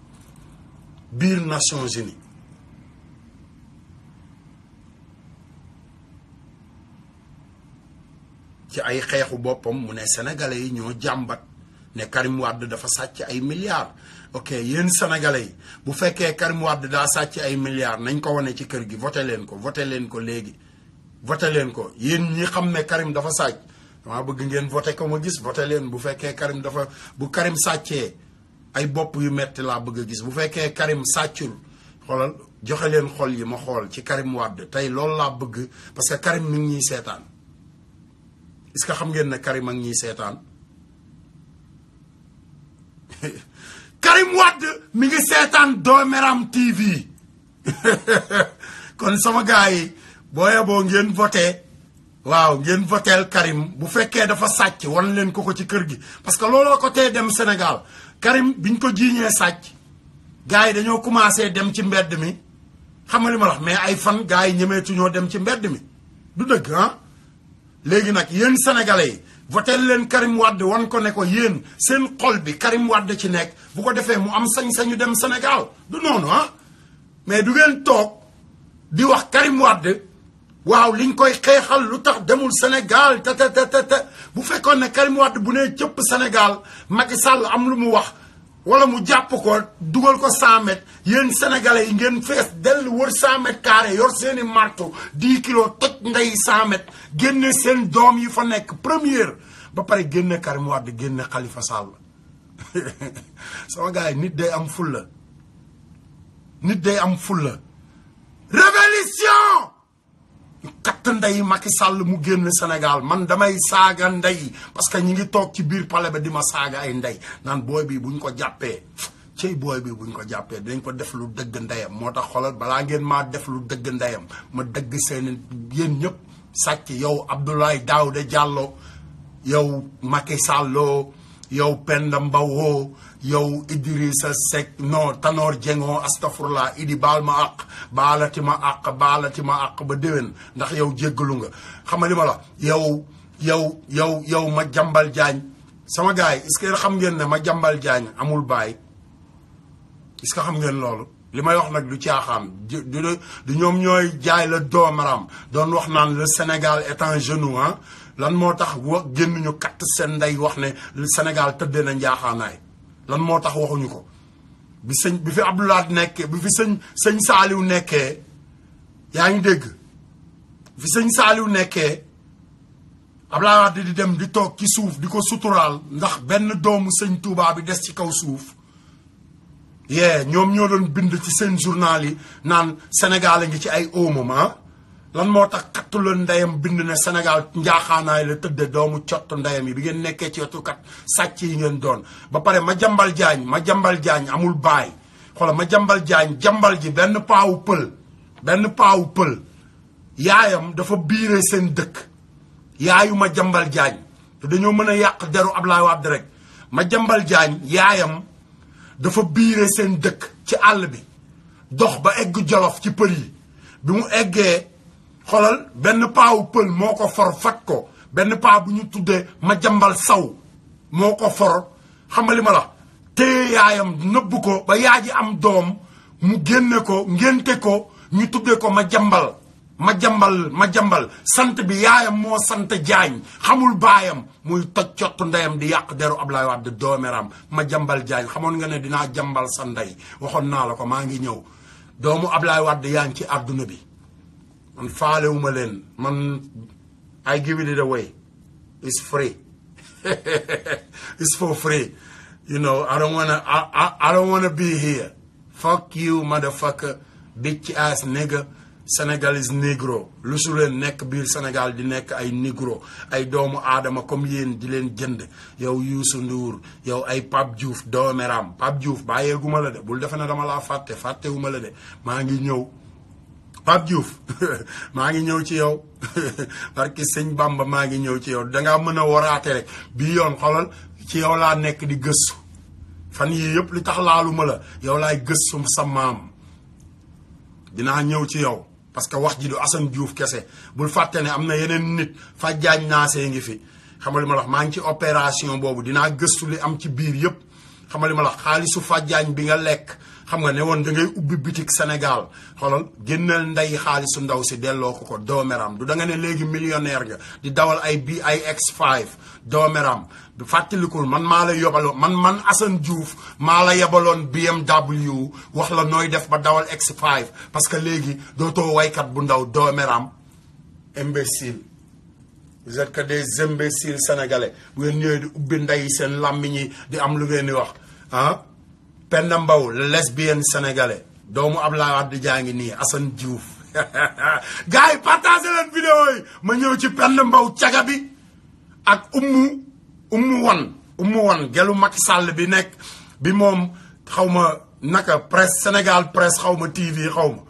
ci ay xeexu boppam mu ne sénégalais yi ñoo jàmbat ne Karim Wade dafa sàcc ay milliards ok yéen sénégalais yi bu fekkee Karim Wade daa sàcc ay milliards nañ ko wane ci kër gi voté leen ko léegi voté leen ko yéen ñi xam ne Karim dafa sàcc dama bëgg ngeen voté ko ma gis voté leen bu fekkee bu Karim sàccee ay bopp yu metti laa bëgg a gis bu fekkee Karim sàccul xoolal joxe leen xol yi ma xool ci Karim Wade tey loolu laa bëgg parce que Karim mi ngi ñuy seetaan est-ce que xam ngeen ne Karim ak ñuy seetaan Karim Wade mi ngi seetaan Dooméram TV kon sama gars yi boo ngeen voté waaw ngeen voteel Karim bu fekkee dafa sàcc wan leen ko ci kër gi parce que looloo ko tee dem Sénégal Karim biñ ko jiiñee sàcc gars yi dañoo commencé dem ci mbedd mi xam nga li ma wax mais ay fan gars yi ñemeetuñoo dem ci mbedd mi du dëgg léegi nag yéen sénégalais yi voteel leen Karim Wade wan ko ne ko yéen seen xol bi Karim Wade ci nekk bu ko defee mu am sañ-sañu dem Sénégal du noonu mais du ngeen toog di wax Karim Wade waaw liñ koy xeexal lu tax demul Sénégal te bu fekkoon ne Karim Wade bu nee cëpp Sénégal Macky Sall am lu mu wax wala mu jàpp ko dugal ko 100 mètres yéen sénégalais yi ngeen fees dell wër 100 mètres carrés yor seeni marteau 10 kilos toj ndey 100 mètres génne seen doom yi fa nekk première ba pare génne Karim Wade génne Khalifa Sall sama gars yi nit day am fulla révolution katt ndey Macky Sall mu génn Sénégal man damay saaga ndey parce que ñi ngi toog ci biir palais ba di ma saaga ay ndey naan booy bi buñ ko jàppee cey booy bi buñ ko jàppee dañ ko def lu dëgg ndeyam moo tax xoolal balaa ngeen maa def lu dëgg ndeyam ma dëgg seen yéen ñëpp sàcc yow Abdoulaye Daouda Diallo yow Macky Sall yow Penda Mbow yow Idrissa Seck non Tanor Diengo astafurlah Idi baal ma àq baalati ma àq ba déwén ndax yow jéggalu nga xam nga li ma la yow ma jambal jaañ sama gars yi est-ce que xam ngeen ne ma jambal jaañ amul baay est-ce que xam ngeen loolu li may wax nag du caaxaan du ñoom ñooy jaay la doomaram doon wax naan le Sénégal est en genou ah lan moo tax génn ñu katt seen ndey wax ne le Sénégal tëddee na njaaxaanaay lan moo tax waxuñu ko bi fi Abdoulaye nekkee bi fi sëñ Saaliw nekkee yaa ngi dégg fi sëñ Saaliw nekkee Abdoulaye Wade di dem di toog ci suuf di ko suturaal ndax benn doomu sëñ Touba bi des ci kaw suuf ñoom ñoo doon bind ci seen journal yi naan Sénégal a ngi ci ay au moment lan moo tax kattu la ndeyam bind ne Sénégal njaaxaanaay la tëdde doomu cott ndeyam yi bi ngeen nekkee ci wetu kat sàcc yi ngeen doon ba pare ma jambal jaañ amul baay xoola ma jambal jaañ jambal ji benn paawu pël yaayam dafa biire seen dëkk yaayu ma jambal jaañ te dañoo mën a yàq deru Ablaye Wade rek ma jambal jaañ yaayam dafa biire seen dëkk ci àll bi dox ba egg Jolof ci pël yi bi mu eggee xoolal benn paawu pël moo ko for fat ko benn paa bu ñu tuddee ma jambal saw moo ko for xam nga li ma la téye yaayam nëbb ko ba yaa ji am doom mu génne ko ngénte ko ñu tuddee ko ma jambal sant bi yaayam moo sant jaañ xamul baayam muy toj cottu ndeyam di yàq deru Ablaye Wade doomeram ma jambal jaañ xamoon nga ne dinaa jambal sa ndey waxoon naa la ko maa ngi ñëw doomu Ablaye Wade yaa ngi ci àdduna bi man faalewuma leen man I give it away it's free it's for free you know I don't wanna be here fuck you motherfucker bitch ass nigga Sénégalais négro lu su leen nekk biir Sénégal di nekk ay négro ay doomu aadama comme yéen di leen jënd yow Youssou Ndour yow ay Pape Diouf doomeram Pape Diouf bàyyeeguma la de bul defe ne dama laa fàttewuma la de maa ngi ñëw Pape Diouf maa ngi ñëw ci yow parce que sëñ Bamba maa ngi ñëw ci yow dangaa mën a waraate rek bii yoon xoolal ci yow laa nekk di gëstu fan yii yëpp li tax laaluma la yow laay gëstu sa maam dinaa ñëw ci yow parce que wax ji du Assane Diouf kese bul fàtte ne am na yeneen nit fajjaañ naasee ngi fi xam nga li ma la wax maa ngi ci opération boobu dinaa gëstu li am ci biir yëpp xam nga li ma la wax xaalisu fajjaañ bi nga lekk xam nga ne woon da ngay ubbi bitik Sénégal xoolal génneel ndey xaalisu ndaw si delloo ko doomeram du da nga ne léegi millionnaire nga di dawal ay X5 doomeram du fàttalikul man maa la yobaloon man Assane Diouf maa la yebaloon BMW wax la nooy def ba dawal X5 parce que léegi dootoo waykat bu ndaw doomeram imbécile vous êtes que des imbéciles sénégalais bu ngeen ñëwee di ubbi ndey seen làmmiñ yi di am lu ngeen di wax ah Penda Mbow lesbienne sénégalais doomu Ablaye Wade jaa ngi nii Assane Diouf gars yi partagé leen vidéo yi ma ñëw ci Penda Mbow caga bi ak ummu wan gelu Macky Sall bi nekk bi moom xaw ma naka presse Sénégal presse xaw ma TV xaw ma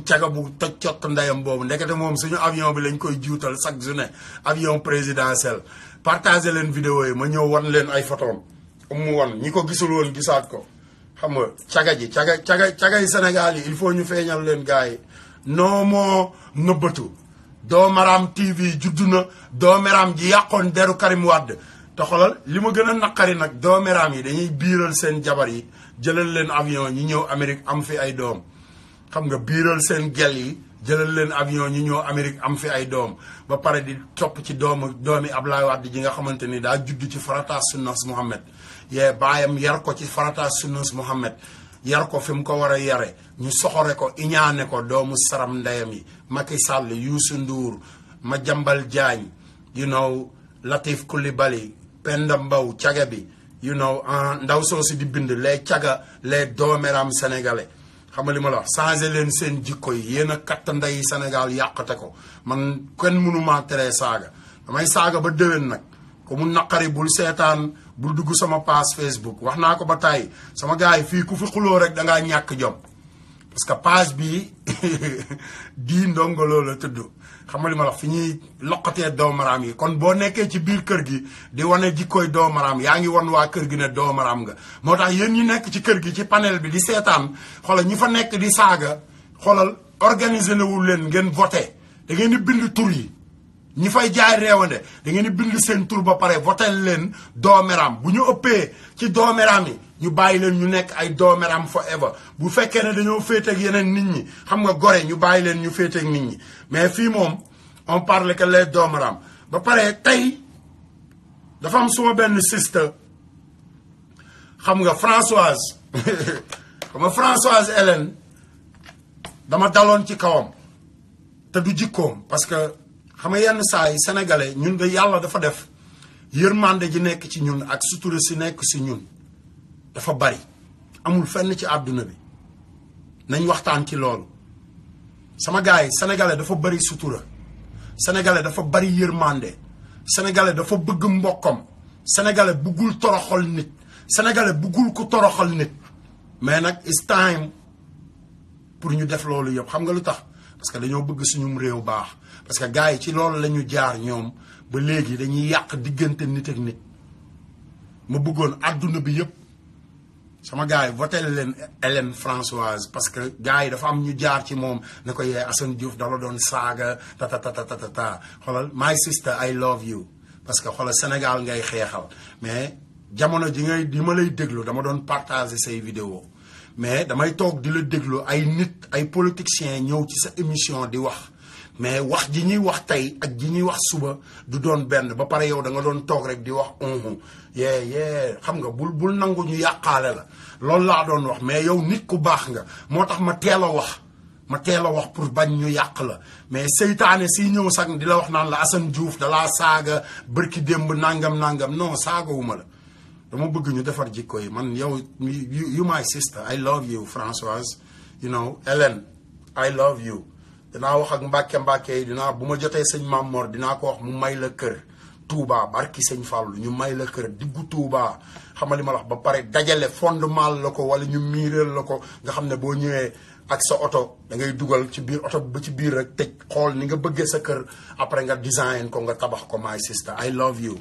caga bu toj cott ndeyam boobu ndekete moom suñu avion bi lañ koy juutal chaque journée avion présidentiel partagé leen vidéo yi ma ñëw wan leen ay photos ummu wan ñi ko gisul woon gisaat ko xam nga caga yi Sénégal yi il faut ñu feeñal leen gars yi noo moo nëbbatu doomaram TV juddu na doomeram ji yàqoon deru Karim Wade te xolal li ma gën a naqari nag doomeram yi dañuy biiral seen jabar yi jëlal leen avion ñi ñëw Amérique am fi ay doom xam nga biiral seen gel yi jëlal leen avion ñi ñëw Amérique am fi ay doom ba pare di topp ci doomi Ablaye Wade ji nga xamante ni daa judd ci farataas sunnas Muhammad yee baayam yar ko ci farataas sunnas Muhammad yar ko fi mu ko war a yare ñu soxore ko iñaane ko doomu saram ndeyam yi Macky Sall Youssou Ndour Madiambal Diagne you know Latif Coulibaly Penda Mbow caga bi you know ndaw soosi di bind les caga les doomeram sénégalais xam nga li ma la wax changé leen seen jikko yi yéen a katt ndey Sénégal yàqate ko man kenn mënumaa teree saaga damay saaga ba déwén nag ko mu naqari bul seetaan bul dugg sama page Facebook wax naa ko ba tàyyi sama gars yi fii ku fi xuloo rek da ngaa ñàkk jom parce que page bi di Ndongo Lo la tudd xam nga li ma la wax fi ñuy loqatee doomaraam yi kon boo nekkee ci biir kër gi di wane jikkooy doomaraam yaa ngi won waa kër gi ne doomaraam nga moo tax yéen ñi nekk ci kër gi ci panel bi di seetaan xoolal ñi fa nekk di saaga xoolal organiser na wul leen ngeen voté da ngeen di bind tur yi ñi fay jaay réewande da ngeen di bind seen tur ba pare voté leen doomeram bu ñu ëppee ci doomeram yi ñu bàyyi leen ñu nekk ay doomeram forever bu fekkee ne dañoo féeteeg yeneen nit ñi xam nga gore ñu bàyyi leen ñu féeteeg nit ñi mais fii moom on parle que les doomeram ba pare tey dafa am suma benn sister xam nga Françoise xam nga Françoise Hélène dama daloon ci kawam te du jikkoom parce que xam nga yenn saa yi sénégalais ñun de yàlla dafa def yërmande ji nekk ci ñun ak sutura si nekk si ñun dafa bari amul fenn ci àdduna bi nañ waxtaan ci loolu sama gars yi sénégalais dafa bari sutura sénégalais dafa bari yërmande sénégalais dafa bëgg mbokkam sénégalais bëggul toroxal nit sénégalais bëggul ko toroxal nit mais nag it's time pour ñu def loolu yëpp xam nga lu tax parce que dañoo bëgg suñum réew baax parce que gars yi ci loolu la ñu jaar ñoom ba léegi dañuy yàq diggante nit ak nit ma bëggoon àdduna bi yëpp sama gars yi voté leen Hélène Françoise parce que gars yi dafa am ñu jaar ci moom ne ko yee Assane Diouf dala doon saaga ta xoolal my sister I love you parce que xoolal Sénégal ngay xeexal mais jamono ji ngay di ma lay déglu dama doon partager say vidéo mais damay toog di la déglu ay nit ay politiciens ñëw ci sa émission di wax mais wax ji ñuy wax tey ak ji ñuy wax suba du doon benn ba pare yow da nga doon toog rek di wax yee xam nga bul nangu ñu yàqaale la loolu laa doon wax mais yow nit ku baax nga moo tax ma teel a wax pour bañ ñu yàq la mais seytaane si ñëw sax di la wax naan la Assane Diouf dalaa saaga bërki démb nangam non saagawuma la dama bëgg ñu defar jikko yi man yow you my sister I love you Françoise you know Hélène I love you dinaa wax ak mbàkke yi dinaa bu ma jotee sëñ Mamor dinaa ko wax mu may la kër Touba barki sëñ Fallou ñu may la kër diggu Touba xamal li ma la wax ba pare dajale fondement la ko wala ñu miiral la ko nga xam ne boo ñëwee ak sa oto da ngay dugal ci biir oto ba ci biir rek tëj xool ni nga bëggee sa kër après nga design ko nga tabax ko my sister I love you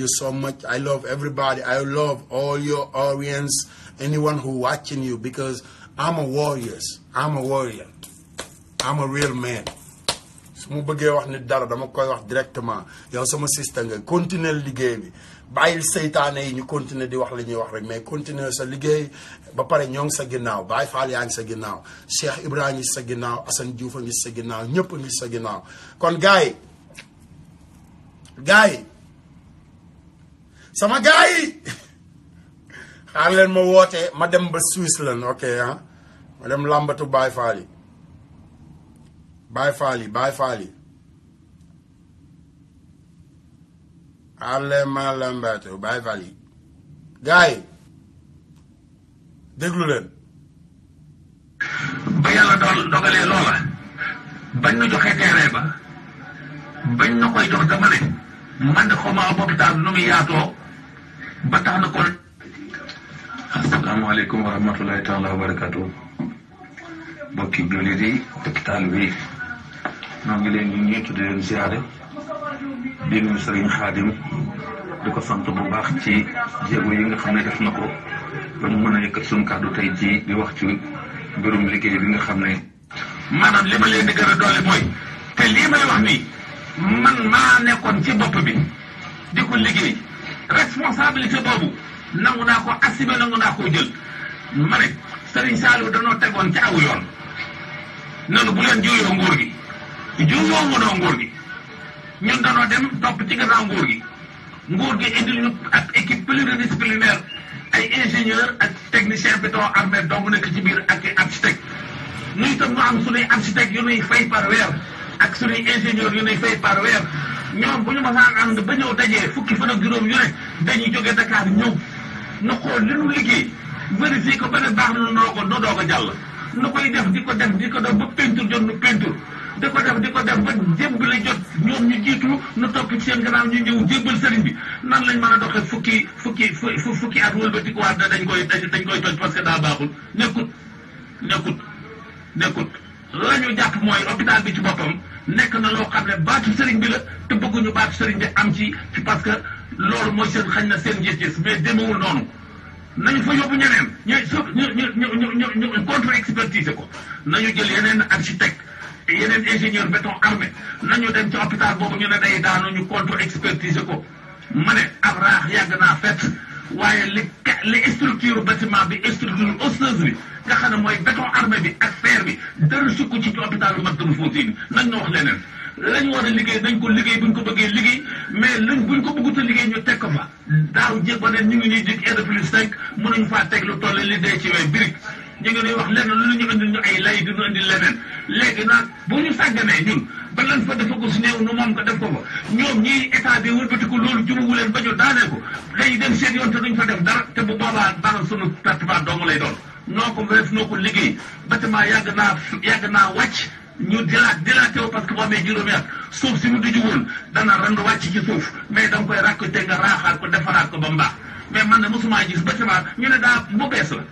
so much I love everybody I love all your audience anyone who watching you because I'm a warrior I'm a real man su ma bëggee wax nit dara dama koy wax directement yow sama sister nga continuer liggéey bi bàyyil seytaane yi ñu continuer di wax li ñuy wax rek mais continuer sa liggéey ba pare ñoo ngi sa ginnaaw Baye Fall yaa ngi sa ginnaaw Cheikh Ibrahima ngi sa ginnaaw Assane Diouf a ngi sa ginnaaw ñëpp a ngi sa ginnaaw kon gars yi sama gars yi xaar leen ma woote ma dem ba Switzerland ok ma dem làmbatu Baye Fall yi Baye Fall yi ma lambatu Baye Fall yi gars yi déglu leen ba yàlla dogalee loola bañ na joxe terrain ba bañ na koy jox dama ne man de xaw ma hôpital nu muy yaatoo ba tax na ko asalaamaaleykum wa rahmatulahi taala wa barakatuh bokki jullit yi hôpital bi ñoo ngi leen ñu ñuy tudde leen ziare di nuyu Sëriñ Xaadim di ko sant bu baax ci jéego yi nga xam ne def na ko ba ñu mën a yëkkat suñu kàddu tey ji di wax ci mbirum liggéey bi nga xam ne maanaam li ma leen di gën a doole mooy te lii may wax nii man maa nekkoon ci bopp bi di ko liggéey responsabilité boobu nangu naa ko assumé nangu naa koo jël ma ne Sëriñ Saliou danoo tegoon ci aw yoon nanu bu leen juuyoo nguur gi juuyoo wunoo nguur gi ñun danoo dem topp ci gannaaw nguur gi indil ñu ak équipe pluridisciplinaire ay ingénieur ak technicien béton armé dong nekk ci biir ak architecte ñu itam ñu am suñuy architecte yu nuy fay par weer ak suñuy ingénieur yu nuy fay par weer ñoom bu ñu masaan ànd ba ñëw dajee fukki fan ak juróom yu ne dañuy jógee Dakar ñëw nu xool li nu liggéey vérifier ko ba ne baax na nu doog a jàll nu koy def di ko def ba peinture jot nu peinture di ko def ba jébbale jot ñoom ñu jiitu nu topp ci seen gannaaw ñu ñëw jébbal sëriñ bi nan lañ mën a doxee fukki at wëlbati ko waat na dañ koy toj parce que daa baaxul nekkut la ñu jàpp mooy hôpital bi ci boppam nekk na loo xam ne baatu sëriñ bi la te bëgguñu baatu sëriñ bi am ci parce que loolu mooy seen xañ na seen gis-gis mais demewul noonu nañu fa yóbbu ñeneen ñu contre expertise ko nañu jël yeneen architecte yeneen ingénieur béton armé nañu dem ci hôpital boobu ñu ne day daanu ñu contre expertise ko ma ne ab raax yàgg naa fet waaye li structure bâtiment bi structure osseuse bi nga xam ne mooy béton armé bi ak fer bi dara sukk ci hôpital bi Matlaboul Fawzeyni nañ na wax leneen lañu war a liggéey nañ ko liggéey buñ ko bëggee liggéey mais buñ ko bëggut a liggéey ñu teg ko fa daaw jéeg ba ne ñu ngi ñuy dig R+5 mënuñ faa teg lu toll li dee ci way birig ñu ngi ñuy wax leneen lu ñu indil ñu ay lay di ñu indil leneen léegi nag bu ñu sàgganee ñun ba leen fa dafa ko si néew nu moom ko def ko fa ñoom ñii état bi wëlbati ko loolu jubuwu leen ba ñu daanee ko day dem seen yoon te duñ fa def dara te bu boobaa dara sunu traitement dong lay doon noo ko liggéey bâtiment yàgg naa wàcc ñu dilaté wu parce que boo amee juróomi at suuf si mu duju woon dana rand wàcc ci suuf mais da nga koy ràkk te nga raaxaat ko defaraat ko ba mbaax mais man ne mosuma gis bâtiment ñu ne daa bu bees la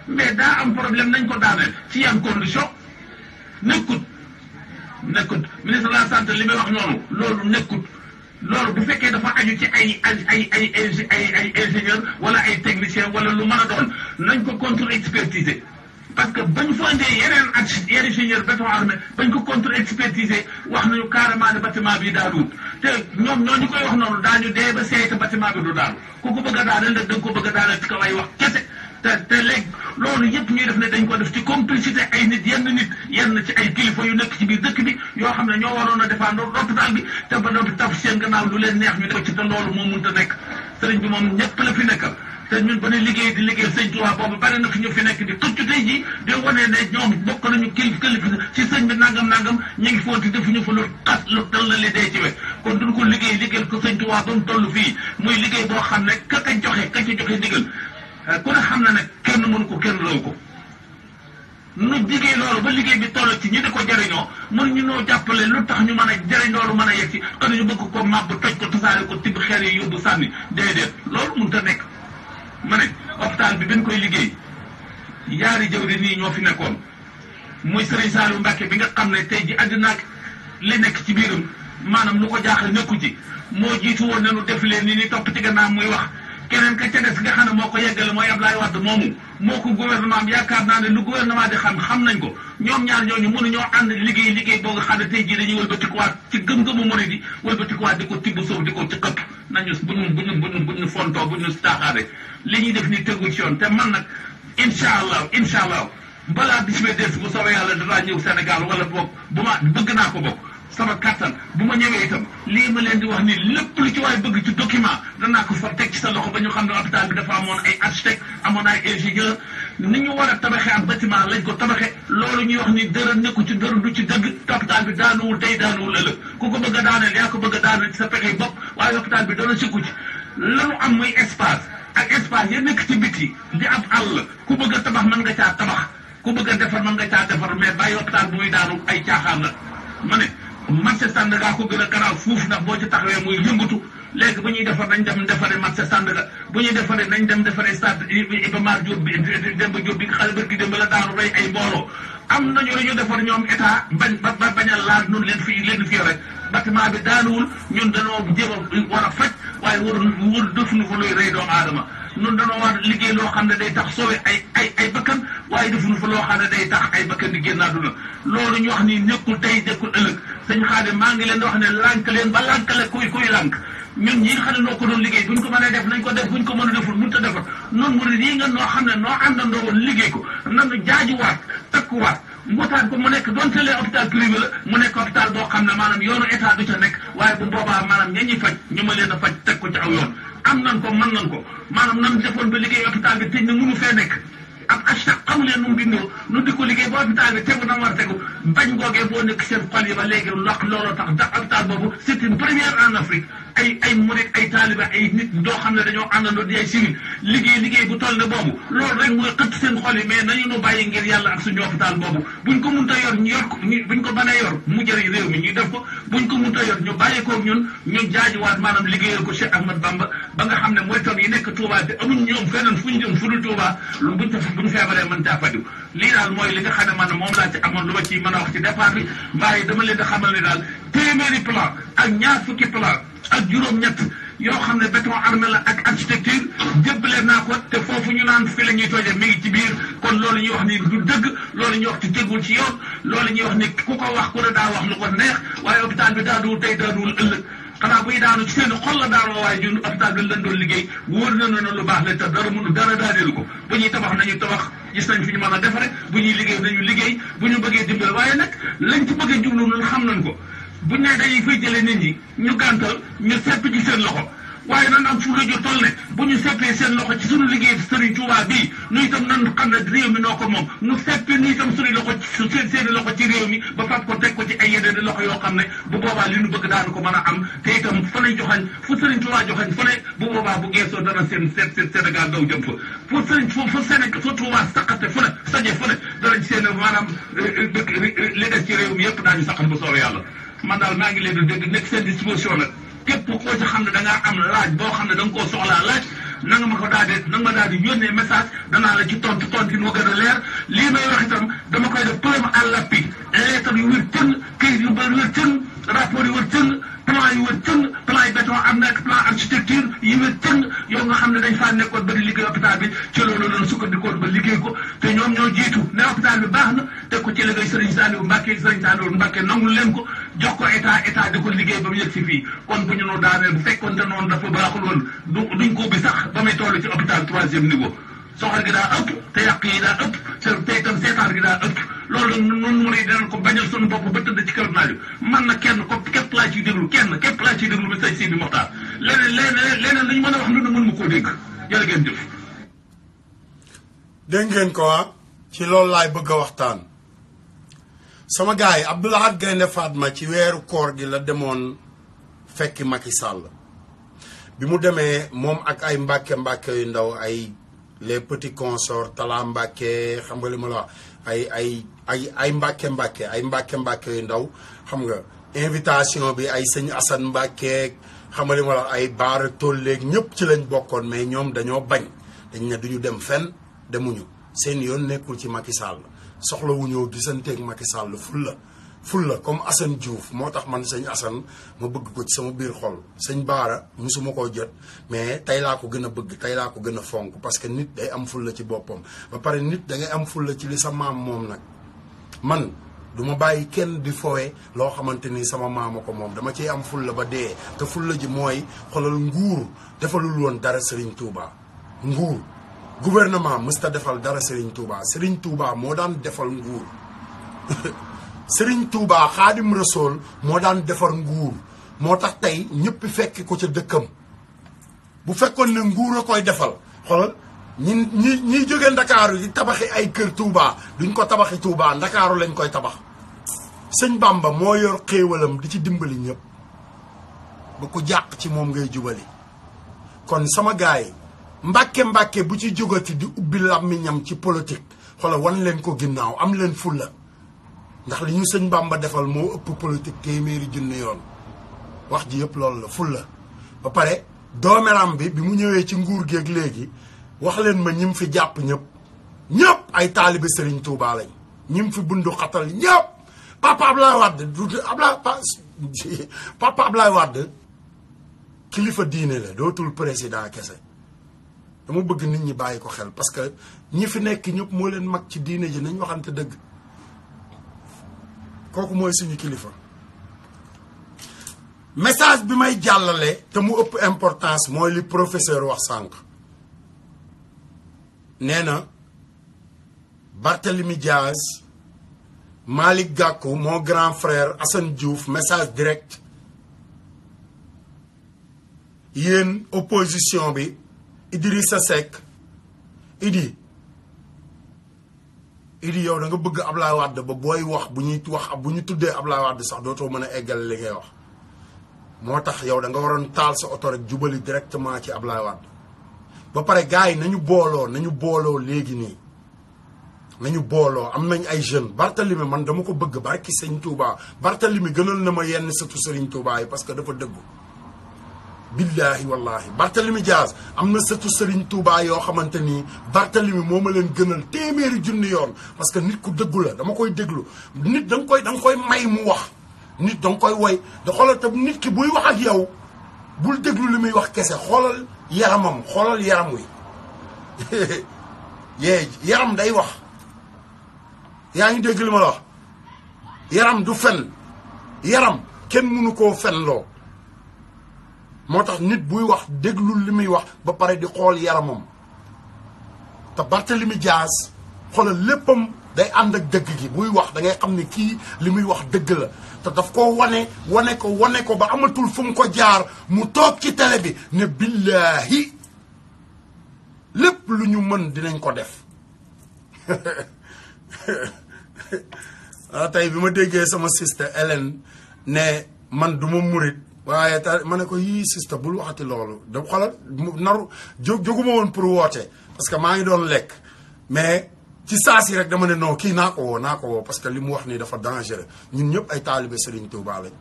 mais daa am problème nañ ko daaneel ci yan condition nekkut ministre de la santé li may wax noonu loolu nekkut loolu bu fekkee dafa aju ci ay ingénieur wala ay technicien wala lu mën a doon nañ ko contre expertiser parce que bañ fa indee yeneen ingénieur béton armé bañ ko contre expertiser wax nañu carrément ne bâtiment bi daanuwut te ñoom ñooñu koy wax noonu daañu dee ba seey te bâtiment bi du daanu ku ko bëgg a daaneel nag da nga ko bëgg a daaneel ci kaw ay wax kese te léegi loolu yëpp ñuy def ne dañ ko def ci complicité ay nit yenn ci ay kilifa yu nekk ci biir dëkk bi yoo xam ne ñoo waroon a défendre hôpital bi te ba noppi taf seen gannaaw lu leen neex ñu def ci te loolu moo mënta nekk sëriñ bi moom ñëpp la fi nekkal te ñun ba ne liggéey di liggéey sëñ Tuubaa boobu bari na fi ñu fi nekk di xëcc tey jii di wane ne ñoom bokk nañu kilifa ci sëñ bi nangam ñu ngi footi defuñu fa lu xas lu tal la li dee ci we kon duñ ko liggéeyal ko sëñ Tuubaa ba mu toll fii muy liggéey boo xam ne ka ci joxe ndigal ku ne xam na ne kenn mënu ko kenn raw ko nu liggéey loolu ba liggéey bi toll ci ñi di ko jariñoo mënuñu noo jàppale lu tax ñu mën a jariñ loolu mën a yegg ci kon ñu bëgg ko màbb toj ko tasaare ko tibb xeer yi yóbbu sànni déedéet loolu mënut a nekk ma ne hôpital bi koy liggéey yaari jëwri nii ñoo fi nekkoon muy Serigne Saliou Mbacké bi nga xam ne tey ji àddina ak li nekk ci biiram maanaam lu ko jaaxal nekku ci moo jiitu woon ne nu def leen ni topp ci gannaaw muy wax keneen ka ca des nga xam ne moo ko yeggale mooy Abdoulaye Wade moomu moo ko gouvernement bi yaakaar naa ne lu gouvernement di xam nañ ko ñoom ñaar ñooñu mënuñoo ànd liggéey boo nga xam ne tey jii dañuy wëlbatikuwaat ci gëm-gëmu murid yi wëlbatikuwaat di ko tibb suuf di ko ci xëpp nañu buñu fontoo buñu taaxaare li ñuy def ni tegu ci yoon te man nag incha allah balaa bisimilah des bu soobee yàlla danaa ñëw Sénégal wala boog bëgg naa ko bokk sama kattan bu ma ñëwee itam lii ma leen di wax ni lépp lu ci waay bëgg ci document danaa ko fa teg ci sa loxo ba ñu xam ne hôpital bi dafa amoon ay architecte amoon ay ingénieur ni ñu war a tabaxee ak bâtiment lañ ko tabaxee loolu ñuy wax ni dara nekku ci dara du ci dëgg hôpital bi daanuwul tey daanuwul ëllëg ku ko bëgg a daaneel yaa ko bëgg a daaneel ci sa pexe bopp waaye hôpital bi dana sikku ci lanu am muy espace ak espace ya nekk ci biti di ab àll ku bëgg a tabax mën nga caa tabax ku bëgg a defar mën nga caa defar mais bàyyi hôpital bu muy daanu ay caaxaan la ma ne marché Sandaga ko gën a garaaw fuuf ndax boo ci taxawee muy yëngatu léegi bu ñuy defar nañ dem defaree marché Sandaga bu ñuy defaree nañ dem defaree stade Iba Mar Diop bi Demba Diop bi nga xam ne barki démb la daanu rey ay mbooloo am nañu la ñu defar ñoom état bañ a laal nun leen fi rek bâtiment bi daanuwul ñun dañoo jéem a war a faj waaye warul defuñu fa luy rey doomu aadama ñun dañoo war liggéey loo xam ne day tax sauver ay bakkan waaye defuñu fa loo xam ne day tax ay bakkan di génn àdduna loolu ñu wax ni nekkul tey nekkul ëllëg sëñ Xaadim maa ngi leen di wax ne lànk leen ba lànkale kuy lànk ñun ñi nga xam ne noo ko doon liggéey buñ ko mënee def nañ ko def buñ ko mën a deful mënut a defar noonu murid yi nga noo xam ne noo àndandoo woon liggéey ko nanu jaajuwaat takkuwaat mbootaat ko mu nekk donte lee hôpital privé la mu nekk hôpital boo xam ne maanaam yoonu état du ca nekk waaye bu boobaa maanaam ña ñuy faj ñu ma leen a faj teg ko ci aw yoon am nan ko mën nan ko maanaam nan defoon ba liggéey hôpital bi tëj na mënu fee nekk ak achak xamu leen nu mu bindoo nu di ko liggéey ba hôpital bi tegu na war a tegu bañ googee boo nekk seen xol yi ba léegi looloo tax ndax hôpital boobu c'est une première en Afrique ay murit ay taaliba ay nit doo xam ne dañoo àndandoo di ay civil liggéey bu toll ne boobu loolu rek mooy xëtt seen xol yi mais nañu nu bàyyi ngir yàlla ak suñu hôpital boobu buñ ko mënta yor ñu yor ko buñ ko mënee yor mu jëriñ réew mi ñu def ko buñ ko mënta yor ñu bàyyi koog ñun ñu jaajuwaat maanaam liggéeyal ko Cheikh Ahmad Bamba ba nga xam ne mooy tam yi nekk Touba te amuñ ñoom feneen fu ñu jëm fu dul Touba lu buñ feebaree mën caa faju lii daal mooy li nga xam ne man moom laa ci amoon lu ma ci mën a wax ci départ bi waaye dama leen di xamal ne daal téeméeri plan ak ñaar fukki plan ak juróom-ñett yoo xam ne béton armé la ak architecture jébbale naa ko te foofu ñu naan fi la ñuy tooje mi ngi ci biir kon loolu ñuy wax ni du dëgg loolu ñuy wax ci tegul ci yoon loolu ñuy wax ni ku ko wax ku ne daa wax lu ko neex waaye hôpital bi daaduwul tey daaduwul ëllëg xanaa buy daanu ci seen xol la daanoo waaye ñun hôpital bi lañ doon liggéey wóor na ne lu baax la te dara mënu dara daaneelu ko bu ñuy tabax nañu tabax gis nañ fi ñu mën a defare bu ñuy liggéey nañu liggéey bu ñu bëggee dimbal waaye nag lañ ci bëggee jublu ñun xam nañ ko buñ ne dañuy fay jëlee nit ñi ñu gàntal ñu sepp ci seen loxo waaye nan am fu rajo toll ne bu ñu seppee seen loxo ci suñu liggéey Serigne Touba bii nu itam nan xam ne réew mi noo ko moom nu seppi nu itam suñu loxo seen loxo ci réew mi ba fab ko teg ko ci ay yeneen loxo yoo xam ne bu boobaa li nu bëgg daanu ko mën a am te itam fa lay joxañ fu Serigne Touba joxañ fa ne bu boobaa bu geesoo dana seen Sénégal daw jëm fa fu Serigne fu Sénégal fu Touba saqate fu ne saje fu ne danañ seen maanaam li des ci réew mi yëpp daañu saqal bu soobee yàlla man daal maa ngi leen di dégg nekk seen disposition nag képp koo ci xam ne da ngaa am laaj boo xam ne da nga koo soxlaa laaj na nga ma ko daal di yónnee message danaa la ci tontu moo gën a leer lii may wax itam dama koy def preuve à l'appui lettre yu wér tëng këyit yu bëri wér tëng rapport yu wér tëng plan yu wér tëng plan yi béton am na plan architecture yu wér tëng yow nga xam ne dañ faa nekkoon ba di liggéey hôpital bi ci loolu doon sukkandikoon ba liggéey ko te ñoom ñoo jiitu ne hôpital bi baax na teg ko ci liggéey Serigne Saliou Mbacké nangul leen ko jox ko état di ko liggéey ba mu yëg si fii kon bu ñu noo daaneel bu fekkoon te noonu dafa baaxul woon duñ ko ubbi sax ba muy toll ci hôpital 3e niveau soxla gi daa ëpp te yàq yi daa ëpp te itam seetaan gi daa ëpp loolu noonu mu ne dinañ ko bañal suñu bopp ba tëdd ci kër naaju man na kenn ko képp laa ciy déglu bi say Sidi Mokhtar leneen lañu mën a wax lu ne mën ma koo dégg jërë ngeen jëf dégg ngeen ko ci loolu laay bëgg a waxtaan sama gars yi Abdou Lahad Gaïndé Fatma ci weeru koor gi la demoon fekki Macky Sall bi mu demee moom ak ay mbàkke yu ndaw ay les petits consorts Talla Mbàkke xam nga li ma la wax ay mbàkke yu ndaw xam nga invitation bi ay sëñ Assane Mbàkke xam nga li ma la wax ay baara tolleeg ñëpp ci lañ bokkoon mais ñoom dañoo bañ dañ ne duñu dem fenn demuñu seen yoon nekkul ci Macky Sall soxla wu ñëw gisanteeg Macky Sall fulla comme Assane Diouf moo tax man sëñ Assane ma bëgg ko ci sama biir xol sëñ Baara musuma koo jot mais tey laa ko gën a bëgg tey laa ko gën a fonk parce que nit day am fulla ci boppam ba pare nit da ngay am fulla ci li sa maam moom nag man du ma bàyyi kenn di fowe loo xamante ni sama maama ko moom dama ciy am fulla ba dee te fulla ji mooy xolal nguur defalul woon dara Serigne Touba nguur gouvernement mësta defal dara Serigne Touba moo daan defal nguur Serigne Touba Xaadim Rasool moo daan defar nguur moo tax tey ñëpp fekki ko ca dëkkam bu fekkoon ne nguur a koy defal xoolal ñi jóge Ndakaaru yi tabaxi ay kër Touba duñ ko tabaxi Touba Ndakaaru lañ koy tabax sëñ Bamba moo yor xéewalam di ci dimbali ñëpp ba ku jàq ci moom ngay jubali kon sama gaay mbàkke bu ci jógati di ubbi làmmiñam ci politique xoolal wan leen ko ginnaaw am leen fulla ndax li ñu sëñ Bamba defal moo ëpp politique téeméeri junni yoon wax ji yëpp loolu la fulla ba pare doomeram bi mu ñëwee ci nguur geeg léegi wax leen ma ñim fi jàpp ñëpp ay taalibe Serigne Touba lañ ñim fi bundu xatal ñëpp papa Ablaye Wade kilifa diine la dootul président kese dama bëgg nit ñi bàyyi ko xel parce que ñi fi nekk ñëpp moo leen mag ci diine ji nañ waxante dëgg kooku mooy suñu kilifa message bi may jàllale te mu ëpp importance mooy li professeur wax sànq nee na Barthélemy Diaz Malick Gakou mon grand frère Assane Diouf message direct yéen opposition bi Idrissa Seck Idi yow da nga bëgg Ablaye Wade ba booy wax bu ñu tuddee Ablaye Wade sax dootoo mën a eggal li ngay wax moo tax yow da nga waroon taal sa oto rek jubali directement ci Ablaye Wade ba pare gars yi nañu booloo léegi nii nañu booloo am nañ ay jeunes Barthélemy man dama ko bëgg barki sëñ Touba Barthélemy gënal na ma yenn sëtu Sëriñ Touba yi parce que dafa dëggu billahi wallahi Barthélemy Diaz am na sëtu Sëriñ Touba yoo xamante ni Barthélemy moo ma leen gënal téeméeri junni yoon parce que nit ku dëggu la dama koy déglu nit da nga koy may mu wax nit da nga koy woy da xoolal tam nit ki buy wax ak yow bul déglu li muy wax kese xoolal yaram wi yaram day wax yaa ngi dégg li ma la wax yaram du fen yaram kenn mënu koo fenloo moo tax nit buy wax déglu li muy wax ba pare di xool yaramam te Barthélemy Diaz xoolal léppam day ànd ak dëgg gi buy wax da ngay xam ne kii li muy wax dëgg la te daf ko wane ko ba amatul fu mu ko jaar mu toog ci télé bi ne billaahi lépp lu ñu mën dinañ ko def tey bi ma déggee sama sister Hélène ne man du ma murit waaye ma ne ko yii sister bul waxati loolu da xoolal jóguma woon pour woote parce que maa ngi doon lekk mais ci saa si rek dama ne non kii naa ko woo parce que li mu wax nii dafa dangereux ñun ñëpp ay taalibe Serigne Touba lañ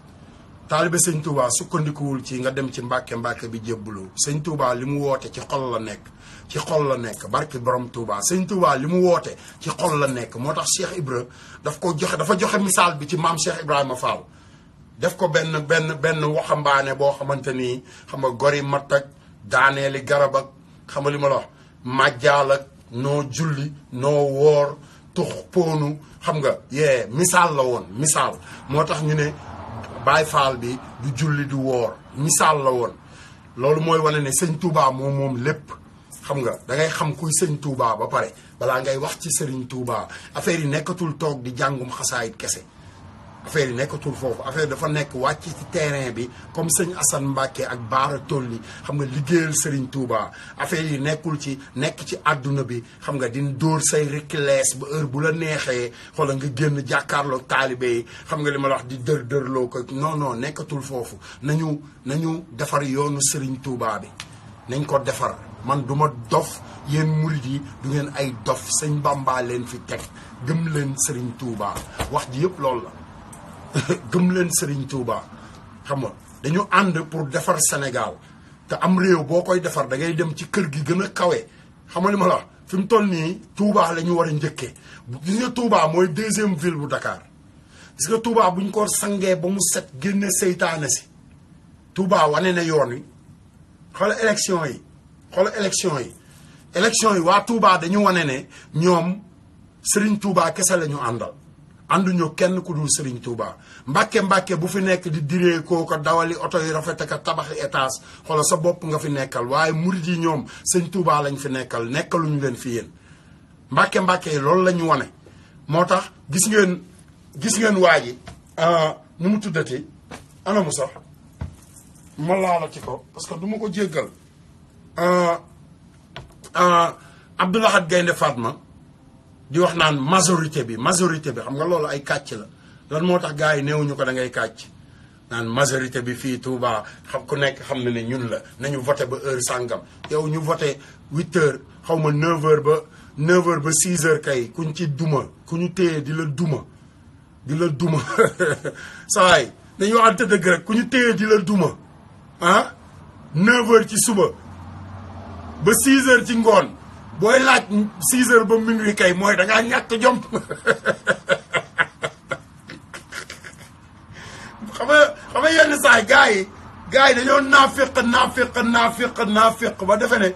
taalibe Serigne Touba sukkandikuwul ci nga dem ci mbàkke bi jébbaloo Serigne Touba li mu woote ci xol la nekk barki borom Touba Serigne Touba li mu woote ci xol la nekk moo tax Cheikh Ibra dafa joxe misaal bi ci maam Cheikh Ibrahima Fall def ko benn waxambaane boo xamante ni xam nga gori mat ak daaneeli garab ak xam nga li ma la wax màjjaal ak noo julli noo woor tux poonu xam nga misaal la woon misaal moo tax ñu ne Baay Faal bi du julli du woor misaal la woon loolu mooy wane ne sëñ Touba moom lépp xam nga da ngay xam kuy sëñ Touba ba pare balaa ngay wax ci Serigne Touba affaire yi nekkatul toog di jàngum xasaayit kese affaire yi nekkatul foofu affaire dafa nekk wàcc ci terrain bi comme sëñ Assane Mbacke ak Baara Tolli xam nga liggéeyal Serigne Touba affaire yi nekkul ci nekk ci àdduna bi xam nga di dóor say reklees ba heure bu la neexee xoola nga génn jàkkaarloog taalibe yi xam nga li ma la wax di dërloo ko non nekkatul foofu nañu defar yoonu Serigne Touba bi nañ ko defar man du ma dof yéen murid yi du ngeen ay dof sëñ Bamba leen fi teg gëm leen Serigne Touba wax ji yëpp loolu la gëm leen Serigne Touba xam nga dañu ànd pour defar Sénégal te am réew boo koy defar da ngay dem ci kër gi gën a kawe xam nga li ma la wax fi mu toll nii Touba la ñu war a njëkkee gis nga Touba mooy deuxième ville bu Dakar gis nga Touba bu ñu ko sangee ba mu set génne seytaane si Touba wane na yoon wi xoolal élection yi waa Touba dañu wane ne ñoom Serigne Touba kese la ñu àndal ànduñu kenn ku dul Serigne Touba Mbàkke bu fi nekk di diree koo ko dawali oto yi rafet ak tabaxi étage xoolal sa bopp nga fi nekkal waaye murid yi ñoom Serigne Touba lañ fi nekkaluñu leen fi yéen Mbàkke yi loolu la ñu wane moo tax gis ngeen waa ji nu mu tuddati anamu sax ma laala ci ko parce que du ma ko jéggal Abdoulahad Gaynde Fatma di wax naan majorité bi xam nga loolu ay kàcc la lan moo tax gars yi néewuñu ko da ngay kàcc naan majorité bi fii Touba xam ku nekk xam na ne ñun la nañu voté ba heure sàngam yow ñu voté 8 heures xaw ma 9 heures ba 6 heures kay kuñ ci duma ku ñu téye di la duma saa yi dañu waxante dëgg rek ku ñu téye di la duma 9 heures ci suba ba 6 heures ci ngoon booy laaj 6 heures ba minuit kay mooy da ngaa ñàkk jom xam nga yenn saa yi gars yi dañoo naafiq ba defe ne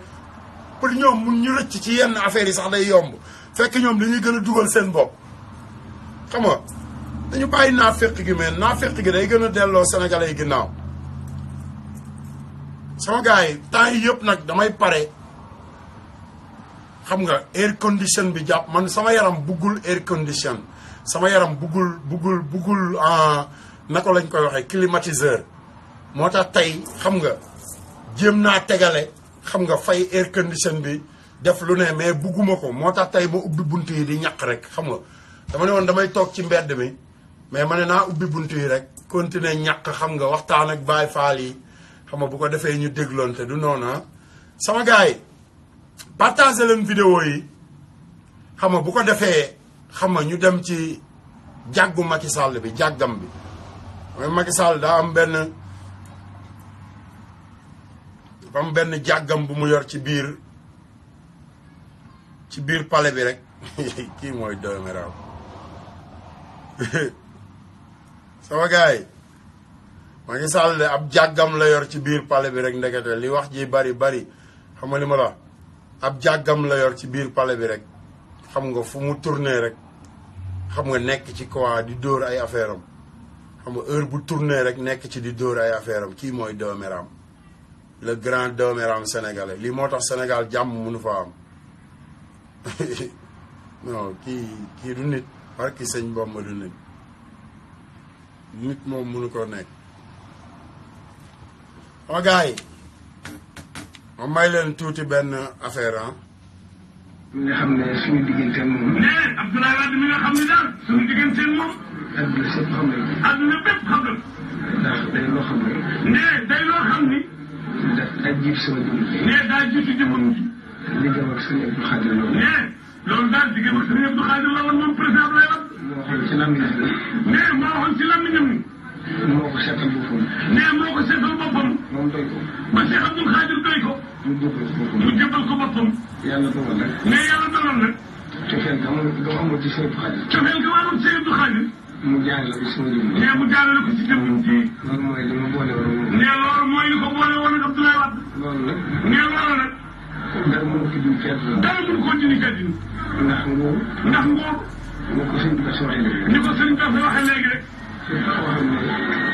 pour ñoom mun ñu rëcc ci yenn affaires yi sax day yomb fekk ñoom dañuy gën a dugal seen bopp xam nga dañu bàyyi naafiq gi mais naafiq gi day gën a delloo Sénégalais yi ginnaaw sama gars yi temps yi yëpp nag damay pare xam nga air condition bi jàpp man sama yaram buggul air condition sama yaram buggul naka lañ koy waxee climatiseur moo tax tey xam nga jéem naa tegale xam nga fay air condition bi def lu ne mais bugguma ko moo tax tey ma ubbi bunt yi di ñaq rek xam nga dama ne woon damay toog ci mbedd mi mais ma ne naa ubbi bunt yi rek continuer ñàkk xam nga waxtaan ak Baay Faal yi xam nga bu ko defee ñu dégloonte du noonu sama gars yi partagé leen vidéo yi xam nga bu ko defee xam nga ñu dem ci jàggu Macky Sall bi jàggam bi mooy Macky Sall daa am benn jàggam bu mu yor ci biir palais bi rek kii mooy doomi raam sama gars yi Macky Sall de ab jàggam la yor ci biir palais bi rek ndekete li wax ji bari xam nga li ma la ab jàggam la yor ci biir palais bi rek xam nga fu mu tourné rek xam nga nekk ci quoi di dóor ay affaire am xam nga heure bu tourné rek nekk ci di dóor ay affaire am kii mooy doomi raam le grand doomi raam sénégalais lii moo tax Sénégal jàmm mënu fa am non kii du nit barki sëñ Bamba du nit moom mënu ko nekk waa gars yi ma may leen tuuti benn affaire mi nga xam ne suñu diggante moom. nee Abdoulaye Wade mi nga xam ne daal suñu diggante moom. adduna sépp xam nañ ko. adduna bépp xam na. ndax day loo xam ne. nee day loo xam ni. daa jiitu sama jëmm. nee daa jiitu jëmmam ji. liggéeyam ak sëñ Abdou Khadir la woon. nee loolu daal liggéeyam ak sëñ Abdou Khadir la woon moom président Abdoulaye Wade. moo waxoon ci làmmiñam ni. nee moo waxoon ci làmmiñam ni. moo ko seetal boppam. nee moo ko seetal boppam. moom doy ko. ba Cheikh Abdou Khadir doy ko. mu jëbbal ko boppam. yàlla dogal nag. nee yàlla dogal nag. cofeel ga amoon ci sëñ Abdou Khadir. cofeel ga amoon ci sëñ Abdou Khadir. mu jaarale ko ci sama jëmm. nee mu jaarale ko ci jëmmam ji. loolu mooy li ma boole woon. nee loolu mooy li ko boole woon ak Abdoulaye Wade. loolu nag. nee loolu nag. dara mënu ko dindi ci àdduna. dara mënu ko dindi ci àdduna. ndax nguur. ndax nguur. ni ko sëñ Bass waxee léegi. ni ko sëñ Bass waxee léegi rek. képp koo xam ne.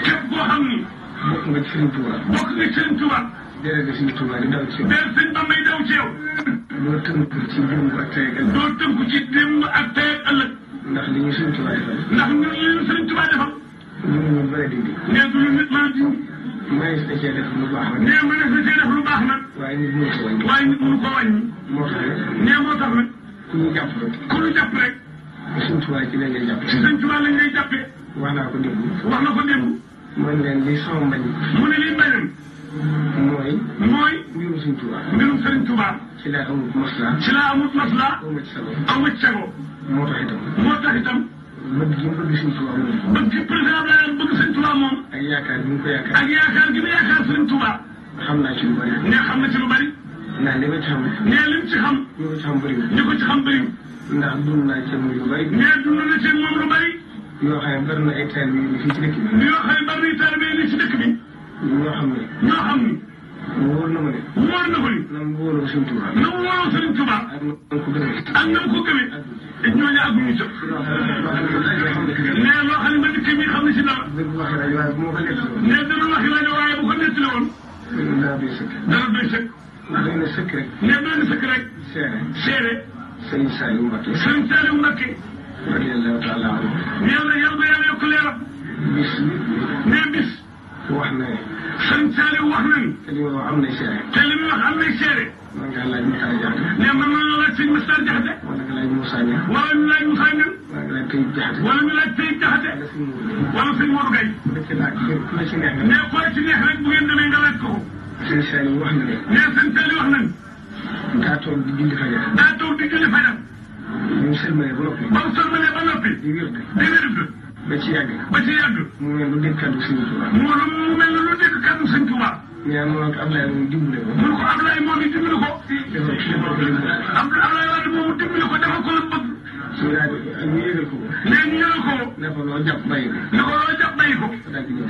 képp koo xam ni. bokk nga ci Sëriñ Tuuba. bokk nga ci Sëriñ Tuuba. déedéet de Sëriñ Tuuba di daw ci yow. déedéet sëñ Bamba yi daw ci yow. doo tënku ci démb ak tey ak ëllëg. doo tënku ci démb ak tey ak ëllëg. ndax li ñu Sëriñ Tuuba defal. ndax ñun li ñu Sëriñ Tuuba defal. ñu bëri dindi. nee du lu nit mën a dindi. mënees na cee def lu baax nag. nee mënees na cee def lu baax nag. waaye nit mënu ko wàññi. waaye nit mënu ko wàññi. moo tax nag. nee moo tax nag. ku ñu jàpp rek. ku ñu jàpp rek. Sëriñ Tuuba ci lañ lay jàpp. ci Sëriñ Tuuba lañ lay jàppee. wax naa ko démb. wax na ko démb. mooy leen li sama mbañ. mu ne liy bañam. mooy. mbirum Sëriñ Tuuba. mbirum Sëriñ Tuuba. ci laa amut maslaa. ci laa amut maslaa. aw ma ci sago. aw ma ci sago. moo tax itam. moo tax itam. bëgg gi mu bëgg Sëriñ Tuuba moom. bëgg président Abdoulaye bëgg Sëriñ Tuuba moom. ak yaakaar gi mu ko yaakaar. ak yaakaar gi mu yaakaar Sëriñ Tuuba. xam naa ci lu bari. nee xam na ci lu bari. ndax li ma ci xam. nee lim ci xam. ñu ko ci xam bëriwul. ñu ko ci xam bëriwul. ndax dund naa ci moom lu bari. nee dund na ci moom lu bari. yoo xam ne bari na ay taalibe yu fii ci dëkk bi. yoo xam ne bari na taalibe yi ci dëkk bi. ñoo xam ne. ñoo xam ni. wóor na ma ne. wóor na ko ni. na mu wóoroo Sëriñ Tuuba. na mu wóoroo Sëriñ Tuuba. ak na mu ko gëmee. ak na mu ko gëmee. ñooñu àgguñu ca. nee loo xam ne ba dëkk bi xam ne si dara. dëgg waxi rajo waaye bu ma ko nettali. nee dana waxi rajo waaye bu ko nettali woon. dara doy sëkk. dara doy sëkk. doy na sëkk rek. nee doy na sëkk rek. seere. Sëriñ Saliou Mbacké. Sëriñ Saliou Mbacké. radiyallahu taala anhu. nee na yàlla yàlla yokk leeram. bis. nee bis. wax na ne. Sëriñ Saliou wax na ni. te li ma wax am nay seere. te li muy wax am nay seere. man ngaa laaj Moussa Diakhaté. nee man man la laaj sëñ Moussa Diakhaté. wala nga laaj Moussa Niang. wala ñu laaj Moussa Niang. wala nga laaj Taïb Diakhaté. wala ñu laaj Taïb Diakhaté. wala sëñ Modou Gaye. ku la ci laaj ku la ci neex nga. nee ku la ci neex rek bu ngeen demee nga laaj ko. Sëriñ Saliou wax na ne. nee sëñ Saliou wax na ni. daa toog di julli fajar. daa toog di julli fajar. bi mu sëlmalee ba noppi. ba mu sëlmalee ba noppi. di wér. di wér. ba ci yàgg. ba ci yàgg. mu mel lu dégg kàddu Sëriñ Tuuba. mu mel ne lu dégg kàddu Sëriñ Tuuba. mais mu ne ko Ablaye moom dimbale ko. mu ne ko Ablaye moom it dimbale ko. defal ko li mu bëgg. Ablaye Wade moomu dimbale ko defal ko lu bëgg. su ñu yëgal ko. nee ñu yëgal ko. ne ko loo jàpp bàyyi ko. ne ko loo jàpp bàyyi ko. daal di ñëw.